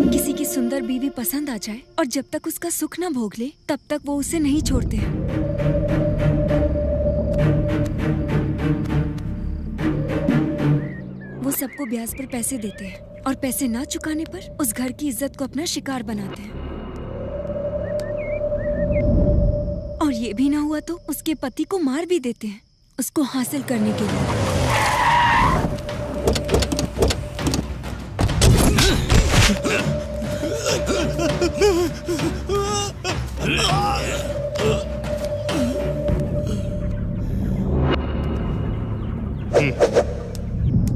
किसी की सुंदर बीवी पसंद आ जाए और जब तक उसका सुख ना भोग ले, तब तक वो उसे नहीं छोड़ते हैं। वो सबको ब्याज पर पैसे देते हैं और पैसे ना चुकाने पर उस घर की इज्जत को अपना शिकार बनाते हैं। और ये भी ना हुआ तो उसके पति को मार भी देते हैं, उसको हासिल करने के लिए।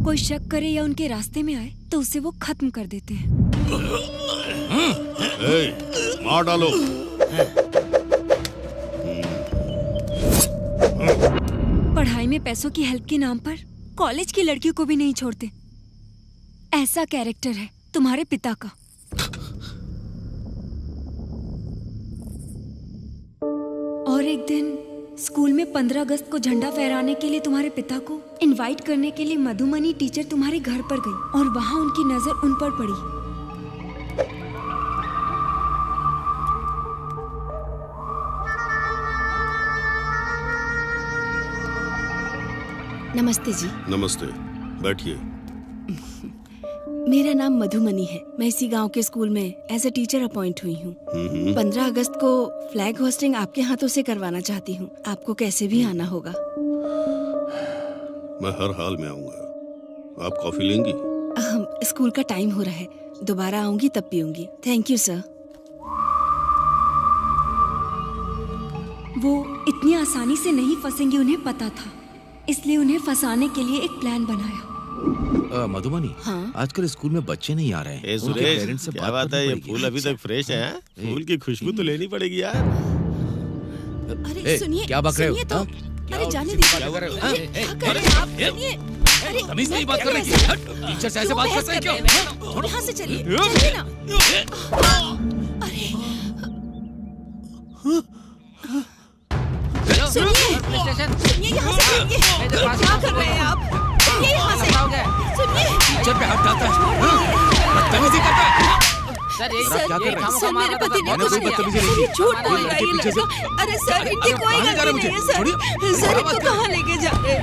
कोई शक करे या उनके रास्ते में आए तो उसे वो खत्म कर देते हैं। मार डालो। पढ़ाई में पैसों की हेल्प के नाम पर कॉलेज की लड़कियों को भी नहीं छोड़ते। ऐसा कैरेक्टर है तुम्हारे पिता का। और एक दिन स्कूल में 15 अगस्त को झंडा फहराने के लिए तुम्हारे पिता को इनवाइट करने के लिए मधुमनी टीचर तुम्हारे घर पर गई और वहां उनकी नजर उन पर पड़ी। नमस्ते जी। नमस्ते, बैठिए। मेरा नाम मधुमनी है, मैं इसी गांव के स्कूल में एज ए टीचर अपॉइंट हुई हूँ। 15 अगस्त को फ्लैग होस्टिंग आपके हाथों से करवाना चाहती हूँ, आपको कैसे भी आना होगा। मैं हर हाल में आऊंगा। आप कॉफी लेंगी? स्कूल का टाइम हो रहा है, दोबारा आऊंगी तब पीऊंगी। Thank you sir. वो इतनी आसानी से नहीं फंसेंगी, उन्हें पता था, इसलिए उन्हें फंसाने के लिए एक प्लान बनाया। मधुमनी, हाँ? आजकल स्कूल में बच्चे नहीं आ रहे हैं। सुरेश, पेरेंट्स से क्या बात है, ये फूल अभी तक फ्रेश है? फूल की खुशबू तो लेनी पड़ेगी यार। अरे सुनिए, क्या बक रहे हो? तो। अरे जाने दीजिए। तमीज नहीं बात कर रही है। टीचर से ऐसे बात करते हैं क्यों? यहाँ से चलिए, चलिए ना। अरे सुनिए, यहाँ से चलिए। क्या कर रहे हैं आप? चलिए यहाँ से। सुनिए, टीचर पे हाथ डालता है, बदतमीजी करता है। सर मेरे पति ने कुछ नहीं, झूठ बोल रहा है ये लड़का। अरे सर, इनकी कोई गलती नहीं है सर। सर इनको कहाँ लेके जा रहे हैं?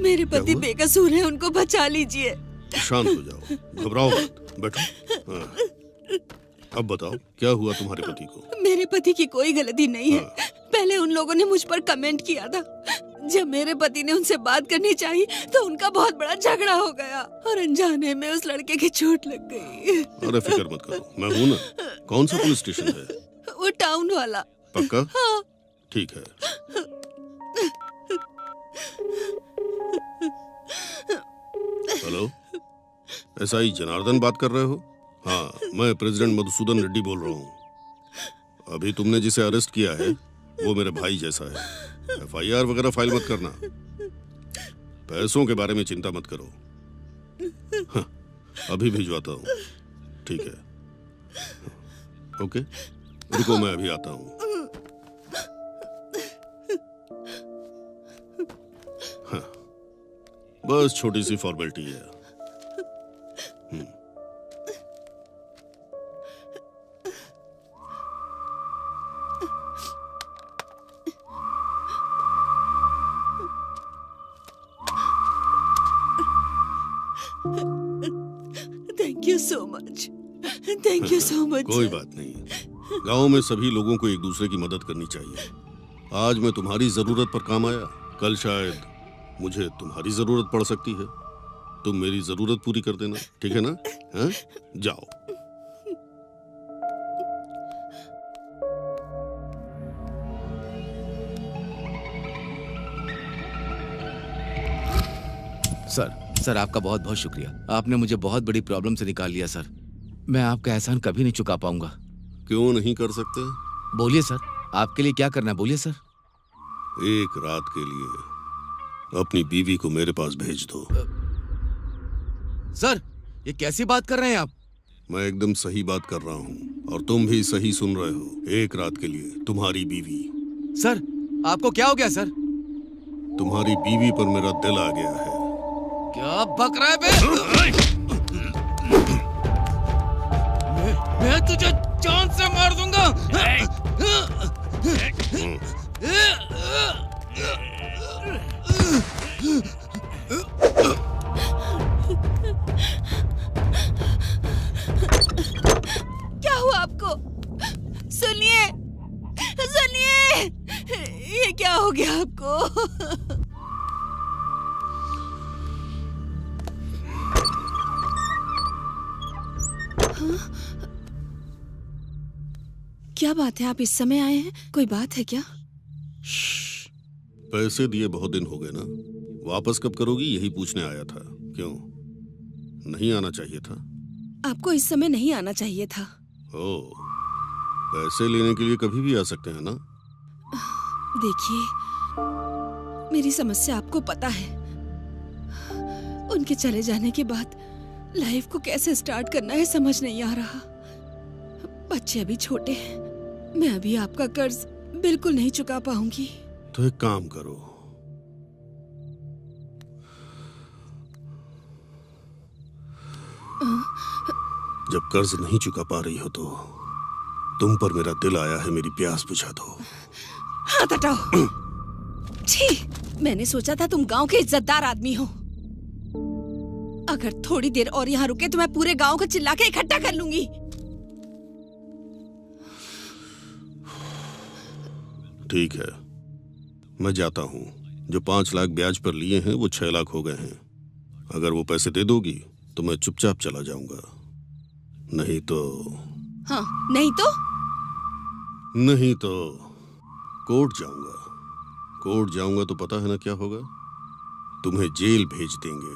मेरे पति बेकसूर हैं, उनको बचा लीजिए। शांत हो जाओ, घबराओ मत, बैठो। हाँ। अब बताओ क्या हुआ तुम्हारे पति को? मेरे पति की कोई गलती नहीं है। पहले उन लोगों ने मुझ पर कमेंट किया था। जब मेरे पति ने उनसे बात करनी चाहिए तो उनका बहुत बड़ा झगड़ा हो गया और अनजाने में उस लड़के की चोट लग गई। अरे फिक्र मत करो, मैं हूँ ना। कौन सा पुलिस स्टेशन है? वो टाउन वाला। पक्का? हाँ। ठीक है। हेलो, एसआई जनार्दन बात कर रहे हो? हाँ, मैं प्रेसिडेंट मधुसूदन रेड्डी बोल रहा हूँ। अभी तुमने जिसे अरेस्ट किया है वो मेरे भाई जैसा है। एफआईआर वगैरह फाइल मत करना। पैसों के बारे में चिंता मत करो। हाँ, अभी भिजवाता हूँ। ठीक है, ओके, रुको मैं अभी आता हूँ। हाँ, बस छोटी सी फॉर्मेलिटी है। Thank you so much, thank you so much. कोई बात नहीं, गांव में सभी लोगों को एक दूसरे की मदद करनी चाहिए। आज मैं तुम्हारी जरूरत पर काम आया, कल शायद मुझे तुम्हारी जरूरत पड़ सकती है। तुम मेरी जरूरत पूरी कर देना, ठीक है ना? हाँ? जाओ। सर आपका बहुत बहुत शुक्रिया। आपने मुझे बहुत बड़ी प्रॉब्लम से निकाल लिया सर। मैं आपका एहसान कभी नहीं चुका पाऊंगा। क्यों नहीं कर सकते? बोलिए सर, आपके लिए क्या करना है, बोलिए सर। एक रात के लिए अपनी बीवी को मेरे पास भेज दो। सर, ये कैसी बात कर रहे हैं आप? मैं एकदम सही बात कर रहा हूँ और तुम भी सही सुन रहे हो। एक रात के लिए तुम्हारी बीवी। सर, आपको क्या हो गया सर? तुम्हारी बीवी पर मेरा दिल आ गया है। क्या बक रहा है बे? मैं तुझे जान से मार दूंगा। क्या हुआ आपको? सुनिए, सुनिए, ये क्या हो गया आपको? क्या बात है, आप इस समय आए हैं? कोई बात है क्या? पैसे दिए बहुत दिन हो गए ना, वापस कब करोगी यही पूछने आया था। क्यों, नहीं आना चाहिए था? आपको इस समय नहीं आना चाहिए था। ओह, पैसे लेने के लिए कभी भी आ सकते हैं ना? देखिए, मेरी समस्या आपको पता है। उनके चले जाने के बाद लाइफ को कैसे स्टार्ट करना है समझ नहीं आ रहा। बच्चे अभी छोटे हैं, मैं अभी आपका कर्ज बिल्कुल नहीं चुका पाऊंगी। तो एक काम करो, जब कर्ज नहीं चुका पा रही हो तो तुम पर मेरा दिल आया है, मेरी प्यास बुझा दो। हाथ हटाओ। छी, मैंने सोचा था तुम गांव के इज्जतदार आदमी हो। अगर थोड़ी देर और यहाँ रुके तो मैं पूरे गांव को चिल्ला के इकट्ठा कर लूंगी। ठीक है, मैं जाता हूँ। जो 5 लाख ब्याज पर लिए हैं वो 6 लाख हो गए हैं। अगर वो पैसे दे दोगी तो मैं चुपचाप चला जाऊंगा। नहीं तो हाँ, नहीं तो कोर्ट जाऊंगा। कोर्ट जाऊंगा तो पता है ना क्या होगा? तुम्हें जेल भेज देंगे।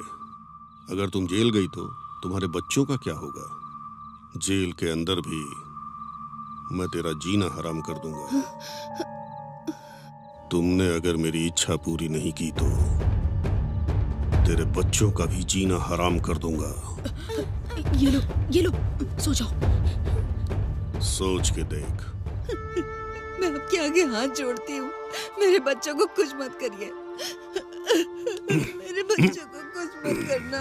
अगर तुम जेल गई तो तुम्हारे बच्चों का क्या होगा? जेल के अंदर भी मैं तेरा जीना हराम कर दूंगा। तुमने अगर मेरी इच्छा पूरी नहीं की तो तेरे बच्चों का भी जीना हराम कर दूंगा। ये लो, सो जाओ। सोच के देख। मैं आपके आगे हाथ जोड़ती हूँ, मेरे बच्चों को कुछ मत करिए। मेरे बच्चों को कुछ मत करना।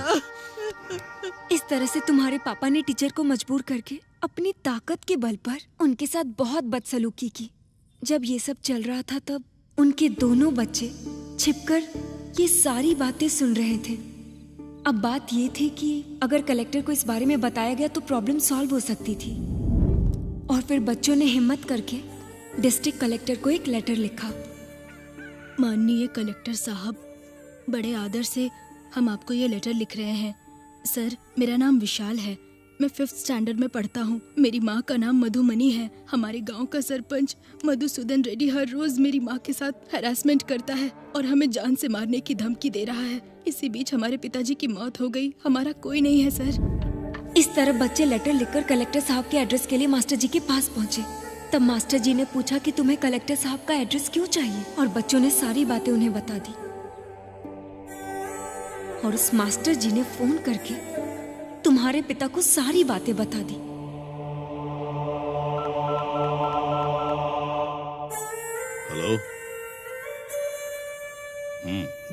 इस तरह से तुम्हारे पापा ने टीचर को मजबूर करके अपनी ताकत के बल पर उनके साथ बहुत बदसलूकी की। जब ये सब चल रहा था तब उनके दोनों बच्चे छिपकर ये सारी बातें सुन रहे थे। अब बात ये थी कि अगर कलेक्टर को इस बारे में बताया गया तो प्रॉब्लम सॉल्व हो सकती थी। और फिर बच्चों ने हिम्मत करके डिस्ट्रिक्ट कलेक्टर को एक लेटर लिखा। माननीय कलेक्टर साहब, बड़े आदर से हम आपको ये लेटर लिख रहे हैं। सर, मेरा नाम विशाल है, मैं 5th स्टैंडर्ड में पढ़ता हूँ। मेरी माँ का नाम मधुमनी है। हमारे गांव का सरपंच मधुसूदन रेड्डी हर रोज मेरी माँ के साथ हैरासमेंट करता है और हमें जान से मारने की धमकी दे रहा है। इसी बीच हमारे पिताजी की मौत हो गई। हमारा कोई नहीं है सर। इस तरह बच्चे लेटर लिखकर कलेक्टर साहब के एड्रेस के लिए मास्टर जी के पास पहुँचे। तब मास्टर जी ने पूछा कि तुम्हें कलेक्टर साहब का एड्रेस क्यों चाहिए, और बच्चों ने सारी बातें उन्हें बता दी। और उस मास्टर जी ने फोन करके तुम्हारे पिता को सारी बातें बता दी। हेलो।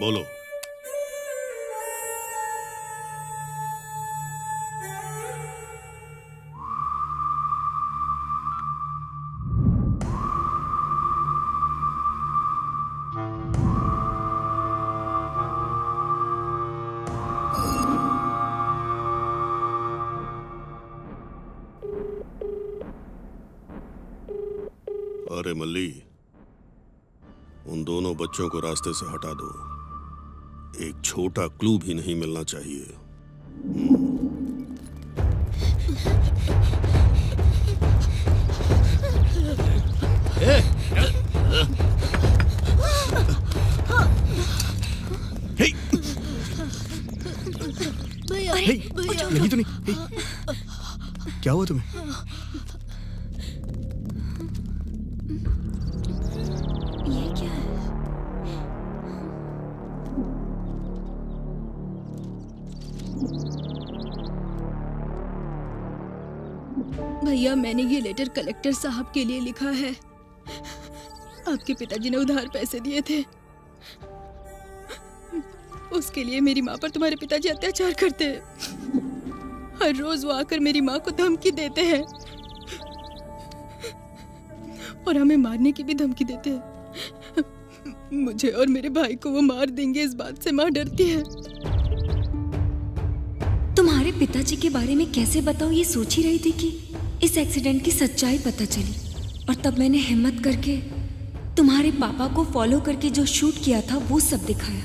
बोलो। अरे मल्ली, उन दोनों बच्चों को रास्ते से हटा दो। एक छोटा क्लू भी नहीं मिलना चाहिए। लगी तो नहीं? क्या हुआ तुम्हें? ये क्या है? भैया, मैंने ये लेटर कलेक्टर साहब के लिए लिखा है। आपके पिताजी ने उधार पैसे दिए थे, उसके लिए मेरी माँ पर तुम्हारे पिताजी अत्याचार करते हैं। हर रोज वो आकर मेरी माँ को धमकी देते हैं और हमें मारने की भी धमकी देते हैं। मुझे और मेरे भाई को वो मार देंगे, इस बात से माँ डरती है। तुम्हारे पिताजी के बारे में कैसे बताऊं, ये सोच ही रही थी कि इस एक्सीडेंट की सच्चाई पता चली, और तब मैंने हिम्मत करके तुम्हारे पापा को फॉलो करके जो शूट किया था वो सब दिखाया।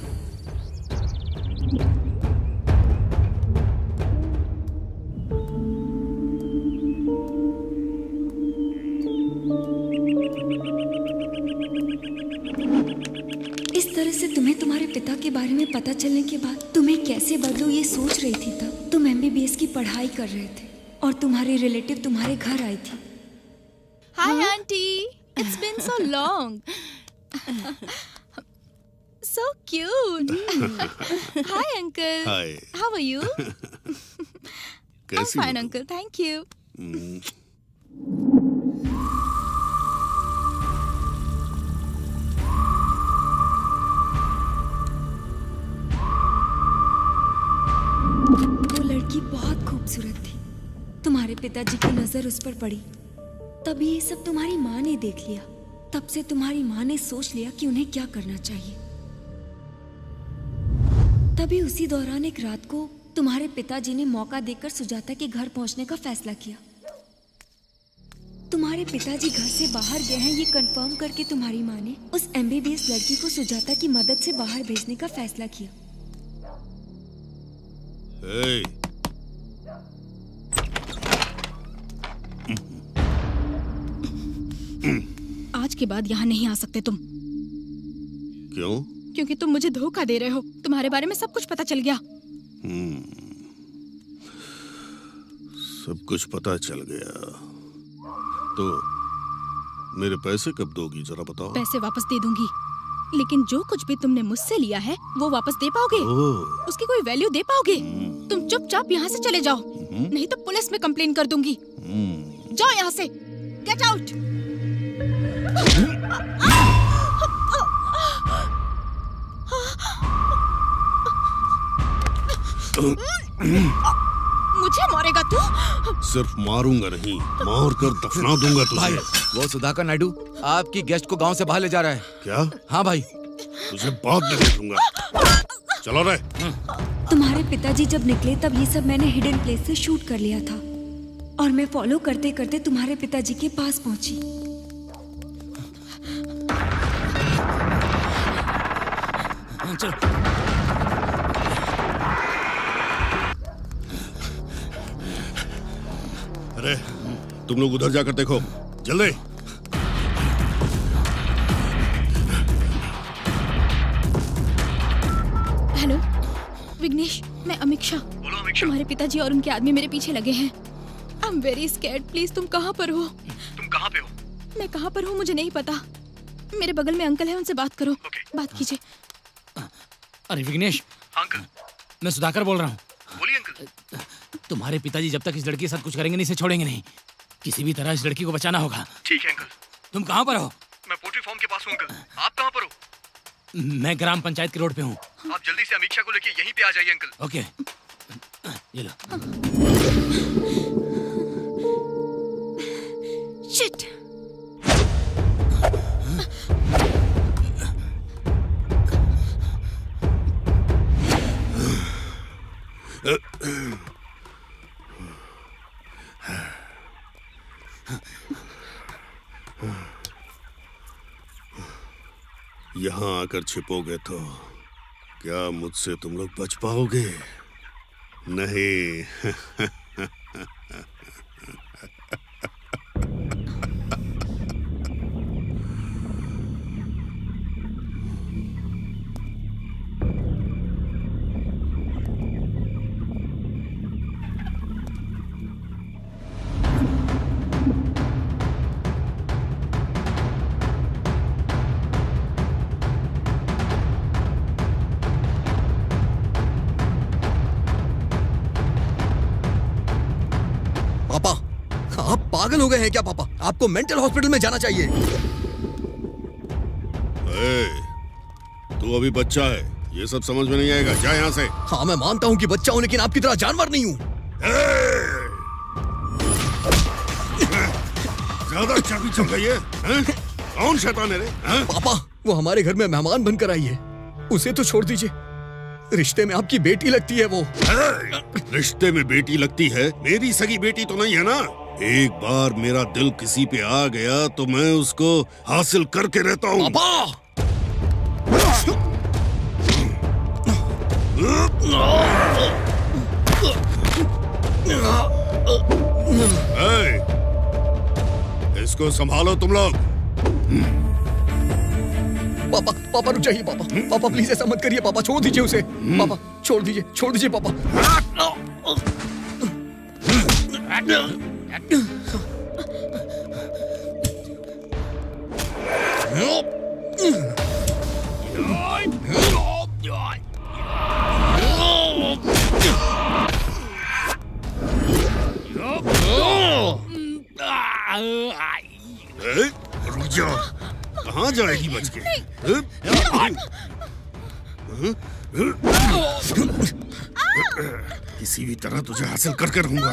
इस तरह से तुम्हें तुम्हारे पिता के बारे में पता चलने के बाद तुम्हें कैसे बदलूं ये सोच रही थी। तब तुम MBBS की पढ़ाई कर रहे थे और तुम्हारी रिलेटिव तुम्हारे घर आई थी। Hi aunty, it's been so long. So cute. Hi uncle. Hi. How are you? कैसी फाइन अंकल, थैंक यू। वो लड़की बहुत खूबसूरत थी। तुम्हारे पिताजी की नजर उस पर पड़ी, तभी ये सब तुम्हारी माँ ने देख लिया। तब से तुम्हारी माँ ने सोच लिया कि उन्हें क्या करना चाहिए। तभी उसी दौरान एक रात को तुम्हारे पिताजी ने मौका देकर सुजाता के घर पहुंचने का फैसला किया। तुम्हारे पिताजी घर से बाहर गए हैं ये कंफर्म करके तुम्हारी माँ ने उस MBBS लड़की को सुजाता की मदद से बाहर भेजने का फैसला किया। Hey. आज के बाद यहाँ नहीं आ सकते तुम। क्यों? क्योंकि तुम मुझे धोखा दे रहे हो। तुम्हारे बारे में सब कुछ पता चल गया। सब कुछ पता चल गया तो मेरे पैसे कब दोगी, जरा बताओ। पैसे वापस दे दूंगी, लेकिन जो कुछ भी तुमने मुझसे लिया है वो वापस दे पाओगे? उसकी कोई वैल्यू दे पाओगे? तुम चुपचाप यहाँ से चले जाओ, नहीं तो पुलिस में कंप्लेन कर दूंगी। जाओ यहाँ से, गेट आउट। मुझे मारेगा तू? सिर्फ मारूंगा नहीं, मार कर दफना दूंगा तुझे। भाई, वो सुधाकर नायडू आपकी गेस्ट को गांव से बाहर ले जा रहा है। क्या? हाँ भाई। तुझे बाद में देखूंगा। चलो रे। तुम्हारे पिताजी जब निकले तब ये सब मैंने हिडन प्लेस से शूट कर लिया था और मैं फॉलो करते करते तुम्हारे पिताजी के पास पहुंची। चलो। अरे तुम लोग उधर जाकर देखो, जल्दी। हेलो विघ्नेश, मैं अमीक्षा। बोलो अमीक्षा। तुम्हारे पिताजी और उनके आदमी मेरे पीछे लगे हैं। I am very scared. Please तुम कहाँ पर हो? तुम कहाँ पे हो? मैं कहाँ पर हूँ मुझे नहीं पता। मेरे बगल में अंकल है, उनसे बात करो। बात कीजिए। अरे विघ्नेश। अंकल। मैं सुधाकर बोल रहा हूँ। बोलिए अंकल। तुम्हारे पिताजी जब तक इस लड़की के साथ कुछ करेंगे नहीं, इसे छोड़ेंगे नहीं। किसी भी तरह इस लड़की को बचाना होगा। ठीक है अंकल। तुम कहाँ पर हो? मैं पोल्ट्री फार्म के पास हूँ अंकल। आप कहाँ पर हो? मैं ग्राम पंचायत के रोड पे हूँ। आप जल्दी से अमीक्षा को लेके यहीं पे आ जाइए अंकल। ओके, ये लो। शिट। यहाँ आकर छिपोगे तो क्या मुझसे तुम लोग बच पाओगे? नहीं। पागल हो गए हैं क्या पापा? आपको मेंटल हॉस्पिटल में जाना चाहिए। तू अभी बच्चा है, ये सब समझ में नहीं आएगा। जा यहाँ से। हाँ मैं मानता हूँ कि बच्चा हूँ, लेकिन आपकी तरह जानवर नहीं हूँ। ज्यादा चाबी चल गई है? कौन शैतान है रे? पापा वो हमारे घर में मेहमान बनकर आई है, उसे तो छोड़ दीजिए। रिश्ते में आपकी बेटी लगती है वो। रिश्ते में बेटी लगती है? मेरी सगी बेटी तो नहीं है ना। एक बार मेरा दिल किसी पे आ गया तो मैं उसको हासिल करके रहता हूँ। इसको संभालो तुम लोग। पापा पापा रुक जाइए पापा। पापा प्लीज ऐसा मत करिए पापा, छोड़ दीजिए उसे। पापा छोड़ दीजिए पापा। रुक जा, कहाँ जाएगी बच के? किसी भी तरह तुझे हासिल करके रहूंगा।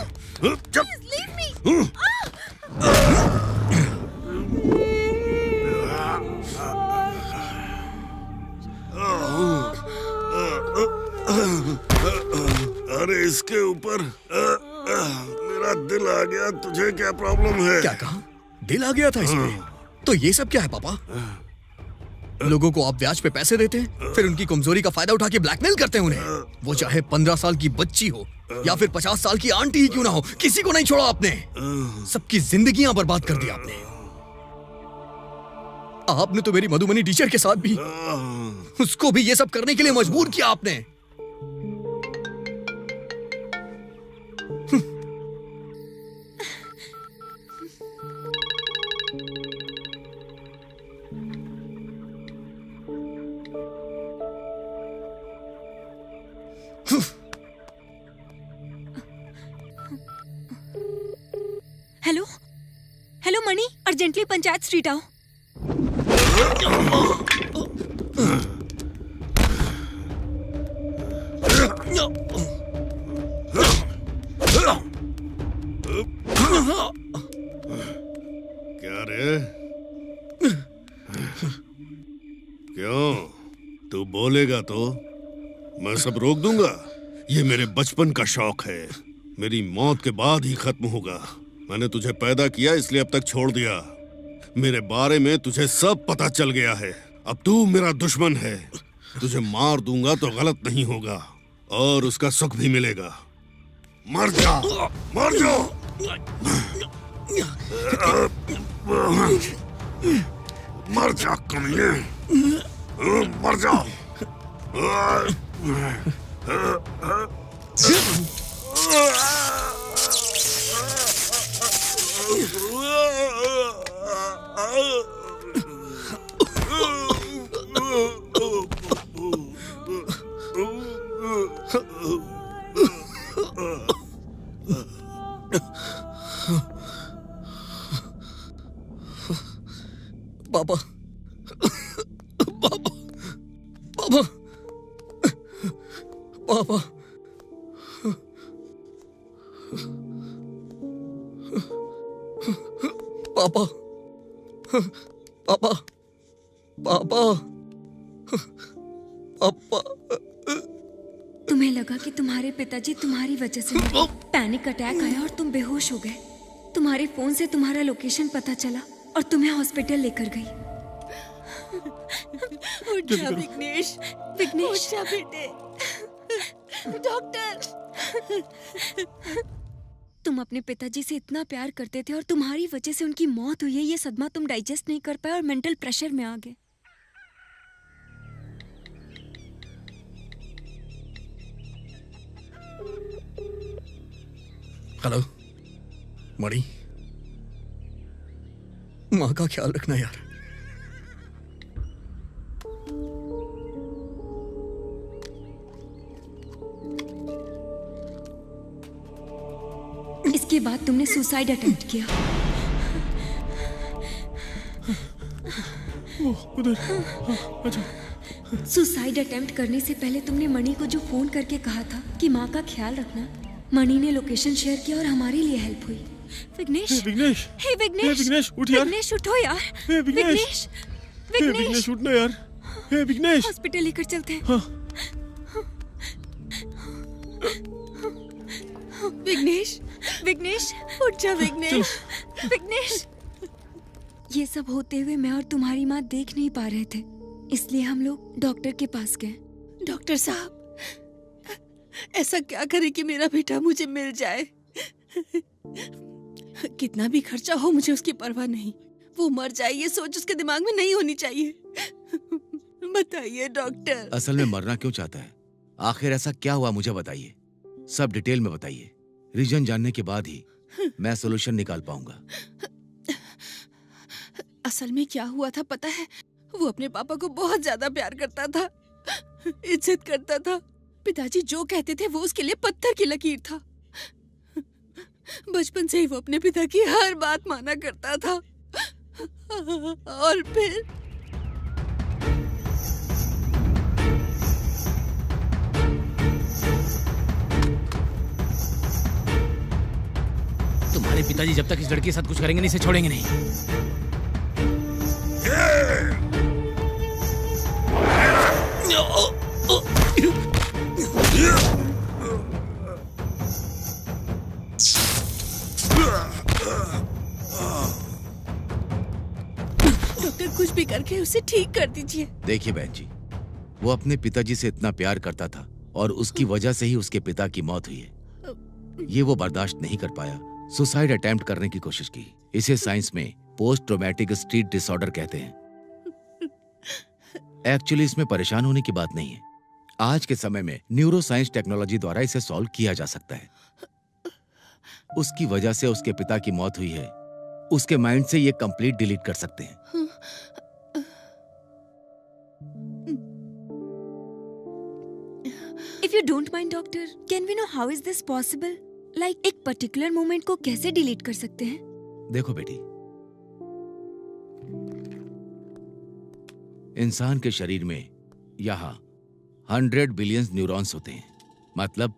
अरे इसके ऊपर मेरा दिल आ गया। तुझे क्या प्रॉब्लम है? क्या कहा? दिल आ गया था इसमें? तो ये सब क्या है पापा? लोगों को आप ब्याज पे पैसे देते हैं, फिर उनकी कमजोरी का फायदा उठा के ब्लैकमेल करते हैं उन्हें। वो चाहे 15 साल की बच्ची हो या फिर 50 साल की आंटी ही क्यों ना हो, किसी को नहीं छोड़ा आपने। सबकी जिंदगियां बर्बाद कर दी आपने। आपने तो मेरी मधुमनी टीचर के साथ भी, उसको भी ये सब करने के लिए मजबूर किया आपने। हेलो हेलो मणि, अर्जेंटली पंचायत स्ट्रीट आओ। क्या रे? क्यों? तू बोलेगा तो मैं सब रोक दूंगा। ये मेरे बचपन का शौक है, मेरी मौत के बाद ही खत्म होगा। मैंने तुझे पैदा किया इसलिए अब तक छोड़ दिया। मेरे बारे में तुझे सब पता चल गया है। अब तू मेरा दुश्मन है। तुझे मार दूंगा तो गलत नहीं होगा और उसका सुख भी मिलेगा। मर जा, मर जा। मर जा कमीने, मर जा। पापा, पापा, पापा, पापा, पापा, पापा, पापा, पापा। तुम्हें लगा कि तुम्हारे पिताजी तुम्हारी वजह से मरे। पैनिक अटैक आया और तुम बेहोश हो गए। तुम्हारे फोन से तुम्हारा लोकेशन पता चला और तुम्हें हॉस्पिटल लेकर गई। उठ जा विघ्नेश, विघ्नेश, उठ जा बेटे। डॉक्टर। तुम अपने पिताजी से इतना प्यार करते थे और तुम्हारी वजह से उनकी मौत हुई है। ये सदमा तुम डाइजेस्ट नहीं कर पाए और मेंटल प्रेशर में आ गए। हेलो मणि, माँ का ख्याल रखना यार। इसके बाद तुमने सुसाइड अटेम्प्ट किया। सुसाइड अटेम्प्ट करने से पहले तुमने मणि को जो फोन करके कहा था कि माँ का ख्याल रखना, मणि ने लोकेशन शेयर किया और हमारे लिए हेल्प हुई। विघ्नेश, विघ्नेश, हे विघ्नेश, विघ्नेश उठ यार। विघ्नेश उठो यार। विघ्नेश, विघ्नेश उठना यार। हे विघ्नेश, हॉस्पिटल लेकर चलते हैं। हाँ। विघ्नेश, विघ्नेश उठ जा विघ्नेश। विघ्नेश। ये सब होते हुए मैं और तुम्हारी माँ देख नहीं पा रहे थे, इसलिए हम लोग डॉक्टर के पास गए। डॉक्टर साहब, ऐसा क्या करे कि मेरा बेटा मुझे मिल जाए। कितना भी खर्चा हो मुझे उसकी परवाह नहीं। वो मर जाए ये सोच उसके दिमाग में नहीं होनी चाहिए। बताइए डॉक्टर। असल में मरना क्यों चाहता है? आखिर ऐसा क्या हुआ मुझे बताइए, सब डिटेल में बताइए। रीजन जानने के बाद ही मैं सोल्यूशन निकाल पाऊंगा। असल में क्या हुआ था पता है? वो अपने पापा को बहुत ज्यादा प्यार करता था, इज्जत करता था। पिताजी जो कहते थे वो उसके लिए पत्थर की लकीर था। बचपन से ही वो अपने पिता की हर बात माना करता था। और फिर तुम्हारे पिताजी जब तक इस लड़के के साथ कुछ करेंगे नहीं, इसे छोड़ेंगे नहीं। डॉक्टर कुछ भी करके उसे ठीक कर दीजिए। देखिए बहन जी, वो अपने पिताजी से इतना प्यार करता था और उसकी वजह से ही उसके पिता की मौत हुई है। ये वो बर्दाश्त नहीं कर पाया, सुसाइड अटेम्प्ट करने की कोशिश की। इसे साइंस में पोस्ट ट्रॉमेटिक स्ट्रेस डिसऑर्डर कहते हैं। एक्चुअली इसमें परेशान होने की बात नहीं है। आज के समय में न्यूरो साइंस टेक्नोलॉजी द्वारा इसे सॉल्व किया जा सकता है। उसकी वजह से उसके पिता की मौत हुई है, उसके माइंड से ये कंप्लीट डिलीट कर सकते हैं। If you don't mind, doctor, can we know how is this possible? Like एक पर्टिकुलर मोमेंट को कैसे डिलीट कर सकते हैं? देखो बेटी, इंसान के शरीर में यहाँ 100 बिलियन न्यूरॉन्स होते हैं। मतलब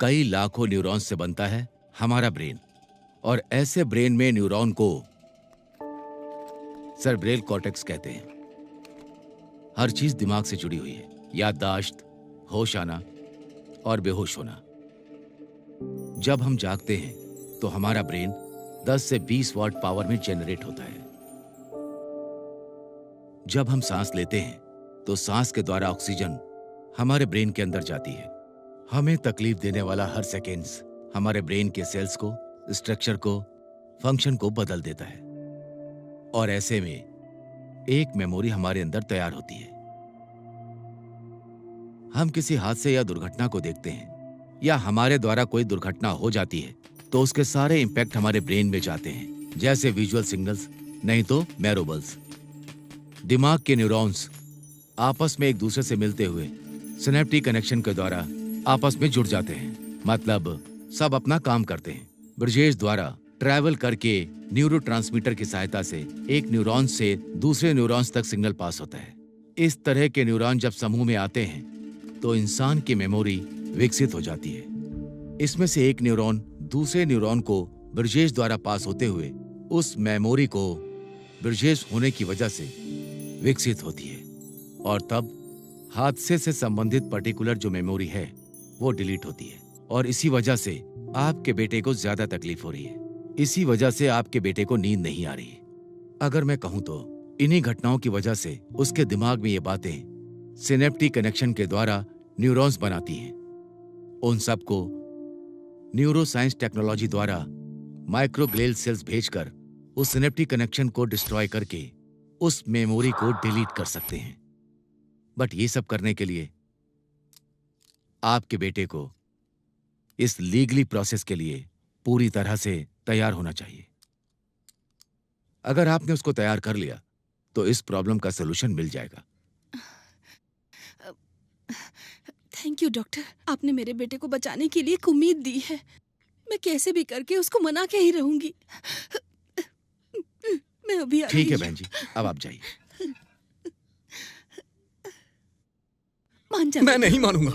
कई लाखों न्यूरॉन्स से बनता है हमारा ब्रेन। और ऐसे ब्रेन में न्यूरॉन को सेरेब्रल कॉर्टेक्स कहते हैं। हर चीज दिमाग से जुड़ी हुई है। याददाश्त, होश आना और बेहोश होना। जब हम जागते हैं तो हमारा ब्रेन 10 से 20 वॉट पावर में जनरेट होता है। जब हम सांस लेते हैं तो सांस के द्वारा ऑक्सीजन हमारे ब्रेन के अंदर जाती है। हमें तकलीफ देने वाला हर सेकेंड्स हमारे ब्रेन के सेल्स को, स्ट्रक्चर को, फंक्शन को बदल देता है और ऐसे में एक मेमोरी हमारे अंदर तैयार होती है। हम किसी हादसे या दुर्घटना को देखते हैं या हमारे द्वारा कोई दुर्घटना हो जाती है तो उसके सारे इंपैक्ट हमारे ब्रेन में जाते हैं, जैसे विजुअल सिग्नल्स, नहीं तो मैरोबल्स। दिमाग के न्यूरॉन्स आपस में एक दूसरे से मिलते हुए सिनेप्टिक कनेक्शन के द्वारा आपस में जुड़ जाते हैं, मतलब सब अपना काम करते हैं। ब्रजेश द्वारा ट्रैवल करके न्यूरोट्रांसमीटर की सहायता से एक न्यूरॉन से दूसरे न्यूरॉन्स तक सिग्नल पास होता है। इस तरह के न्यूरॉन जब समूह में आते हैं तो इंसान की मेमोरी विकसित हो जाती है। इसमें से एक न्यूरॉन दूसरे न्यूरॉन को ब्रजेश द्वारा पास होते हुए उस मेमोरी को ब्रजेश होने की वजह से विकसित होती है और तब हादसे से संबंधित पर्टिकुलर जो मेमोरी है वो डिलीट होती है और इसी वजह से आपके बेटे को ज्यादा तकलीफ हो रही है। इसी वजह से आपके बेटे को नींद नहीं आ रही। अगर मैं कहूं तो इन्हीं घटनाओं की वजह से उसके दिमाग में ये बातें सिनेप्टिक कनेक्शन के द्वारा न्यूरॉन्स बनाती हैं। उन सबको न्यूरो साइंस टेक्नोलॉजी द्वारा माइक्रोग्लियल सेल्स भेजकर उस सिनेप्टिक कनेक्शन को डिस्ट्रॉय करके उस मेमोरी को डिलीट कर सकते हैं। बट ये सब करने के लिए आपके बेटे को इस लीगली प्रोसेस के लिए पूरी तरह से तैयार होना चाहिए। अगर आपने उसको तैयार कर लिया तो इस प्रॉब्लम का सलूशन मिल जाएगा। थैंक यू डॉक्टर, आपने मेरे बेटे को बचाने के लिए एक उम्मीद दी है। मैं कैसे भी करके उसको मना के ही रहूंगी। मैं अभी आ ठीक है रही बहन जी, अब आप जाइए। मान जा। मैं नहीं मानूंगा।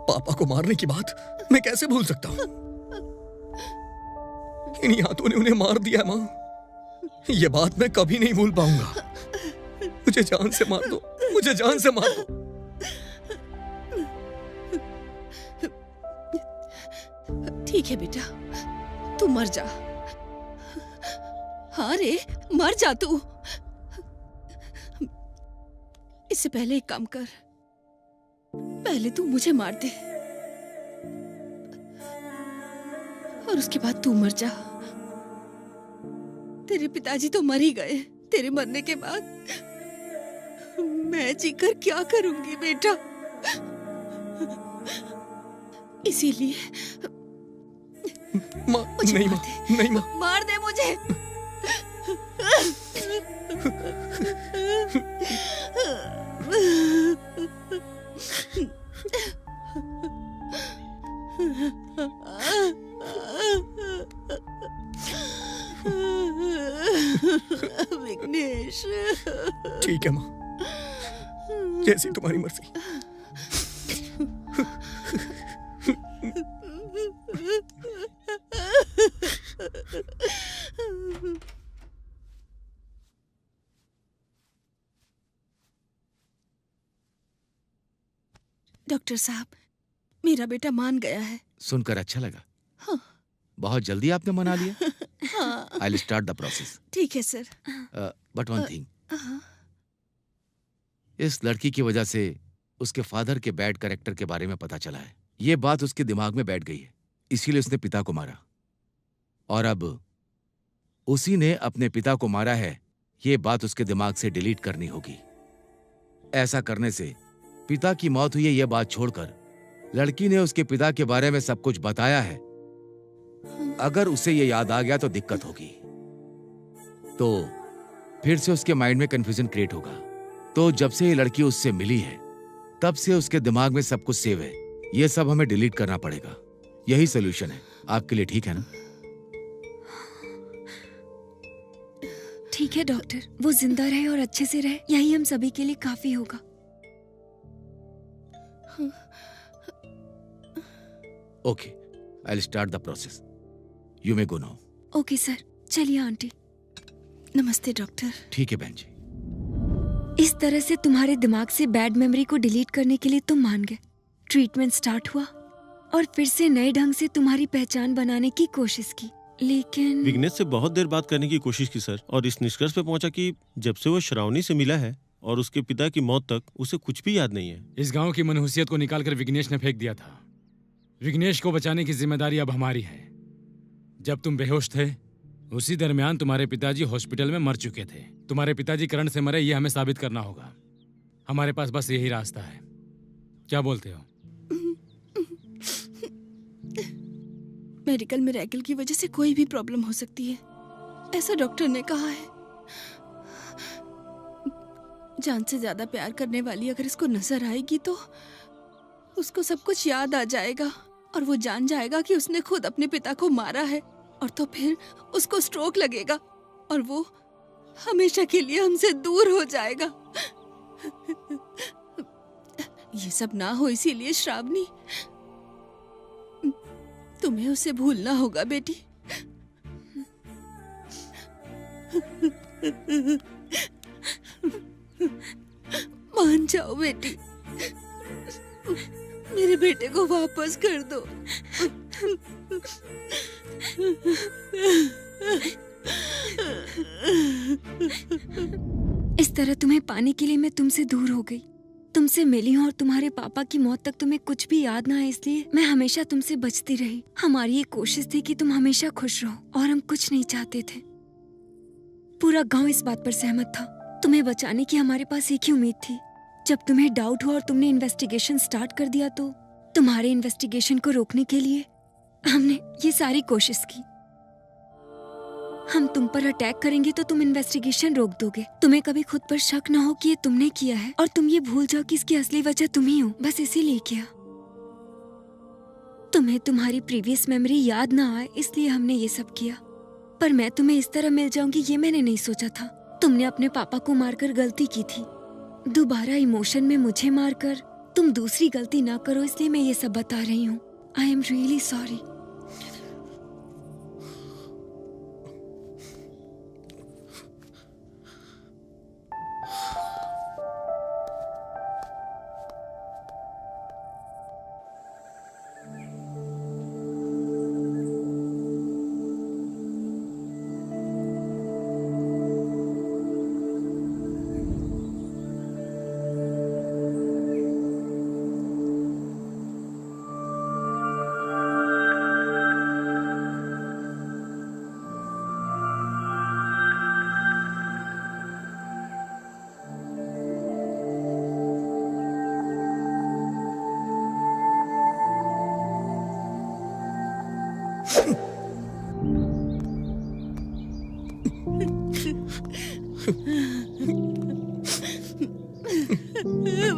पापा को मारने की बात मैं कैसे भूल सकता हूं? इन हाथों ने उन्हें मार दिया मां। ये बात मैं कभी नहीं भूल पाऊंगा। मुझे जान से मार दो, मुझे जान से मार दो। ठीक है बेटा, तू मर जा। हाँ रे, मर जा तू। इससे पहले एक काम कर, पहले तू मुझे मार दे और उसके बाद तू मर जा। तेरे पिताजी तो मर ही गए। तेरे मरने के बाद मैं जीकर क्या करूंगी बेटा? इसीलिए नहीं मां, नहीं मां। मार दे मुझे। विघ्नेश। ठीक है मां, जैसी तुम्हारी मर्जी। डॉक्टर साहब, मेरा बेटा मान गया है। सुनकर अच्छा लगा। हाँ। बहुत जल्दी आपने मना लिया। हाँ। I will start the process. ठीक है सर। बट वन थिंग, इस लड़की की वजह से उसके फादर के बैड कैरेक्टर के बारे में पता चला है। ये बात उसके दिमाग में बैठ गई है, इसीलिए उसने पिता को मारा और अब उसी ने अपने पिता को मारा है। ये बात उसके दिमाग से डिलीट करनी होगी। ऐसा करने से पिता की मौत हुई है यह बात छोड़कर लड़की ने उसके पिता के बारे में सब कुछ बताया है। अगर उसे यह याद आ गया तो दिक्कत होगी, तो फिर से उसके माइंड में कंफ्यूजन क्रिएट होगा। तो जब से ये लड़की उससे मिली है तब से उसके दिमाग में सब कुछ सेव है। यह सब हमें डिलीट करना पड़ेगा। यही सोल्यूशन है आपके लिए, ठीक है ना? ठीक है डॉक्टर, वो जिंदा रहे और अच्छे से रहे, यही हम सभी के लिए काफी होगा। Okay, I will start the process. You may go now. Okay sir, चलिए आंटी। नमस्ते डॉक्टर। ठीक है बहन जी। इस तरह से तुम्हारे दिमाग से बैड मेमोरी को डिलीट करने के लिए तुम मान गए। ट्रीटमेंट स्टार्ट हुआ और फिर से नए ढंग से तुम्हारी पहचान बनाने की कोशिश की, लेकिन विघ्नेश से बहुत देर बात करने की कोशिश की सर, और इस निष्कर्ष पे पहुंचा कि जब से वो श्रावणी से मिला है और उसके पिता की मौत तक उसे कुछ भी याद नहीं है। इस गांव की मनहूसियत को निकालकर विघ्नेश ने फेंक दिया था। विघ्नेश को बचाने की जिम्मेदारी अब हमारी है। जब तुम बेहोश थे उसी दरमियान तुम्हारे पिताजी हॉस्पिटल में मर चुके थे। तुम्हारे पिताजी करंट से मरे ये हमें साबित करना होगा। हमारे पास बस यही रास्ता है। क्या बोलते हो? मेडिकल मिरेकल की वजह से कोई भी प्रॉब्लम हो सकती है, ऐसा डॉक्टर ने कहा है। जान से ज्यादा प्यार करने वाली अगर इसको नजर आएगी तो उसको सब कुछ याद आ जाएगा और वो जान जाएगा कि उसने खुद अपने पिता को मारा है, और तो फिर उसको स्ट्रोक लगेगा और वो हमेशा के लिए हमसे दूर हो जाएगा। ये सब ना हो इसीलिए श्रावणी, तुम्हें उसे भूलना होगा बेटी। मान जाओ बेटी, मेरे बेटे को वापस कर दो। इस तरह तुम्हें पाने के लिए मैं तुमसे दूर हो गई, तुमसे मिली हूँ और तुम्हारे पापा की मौत तक तुम्हें कुछ भी याद ना है, इसलिए मैं हमेशा तुमसे बचती रही। हमारी ये कोशिश थी कि तुम हमेशा खुश रहो और हम कुछ नहीं चाहते थे। पूरा गांव इस बात पर सहमत था। तुम्हें बचाने की हमारे पास एक ही उम्मीद थी। जब तुम्हें डाउट हुआ और तुमने इन्वेस्टिगेशन स्टार्ट कर दिया तो तुम्हारे इन्वेस्टिगेशन को रोकने के लिए हमने ये सारी कोशिश की। हम तुम पर अटैक करेंगे तो तुम इन्वेस्टिगेशन रोक दोगे। तुम्हें कभी खुद पर शक ना हो कि ये तुमने किया है और तुम ये भूल जाओ कि इसकी असली वजह तुम ही हो। बस इसीलिए किया। तुम्हें तुम्हारी प्रीवियस मेमोरी याद ना आए इसलिए हमने ये सब किया। पर मैं तुम्हें इस तरह मिल जाऊंगी ये मैंने नहीं सोचा था। तुमने अपने पापा को मारकर गलती की थी। दोबारा इमोशन में मुझे मारकर तुम दूसरी गलती ना करो, इसलिए मैं ये सब बता रही हूँ। I am really sorry.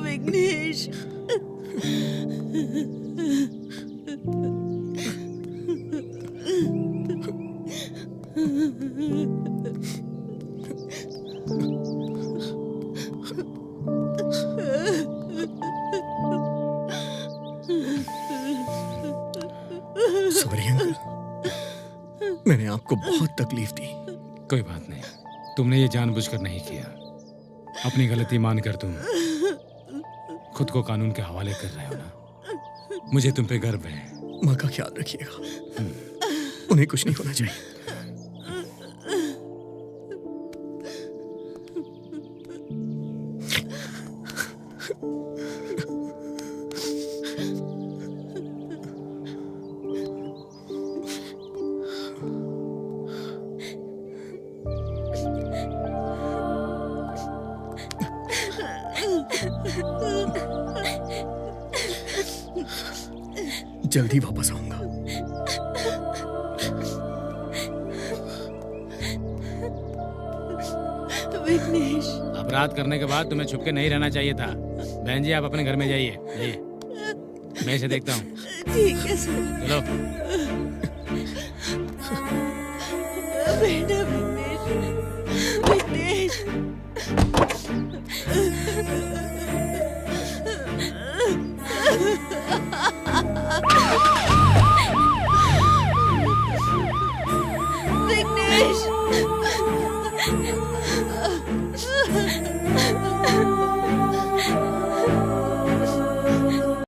Vighnesh, sorry uncle, मैंने आपको बहुत तकलीफ दी। कोई बात नहीं, तुमने ये जानबूझकर नहीं किया। अपनी गलती मानकर तुम खुद को कानून के हवाले कर रहे हो ना। मुझे तुम पे गर्व है। माँ का ख्याल रखिएगा, उन्हें कुछ नहीं होना चाहिए। जल्दी वापस आऊंगा। विघ्नेश, अपराध करने के बाद तुम्हें छुपके नहीं रहना चाहिए था। बहन जी, आप अपने घर में जाइए। मैं इसे देखता हूँ। ठीक है सर। चलो। बेटा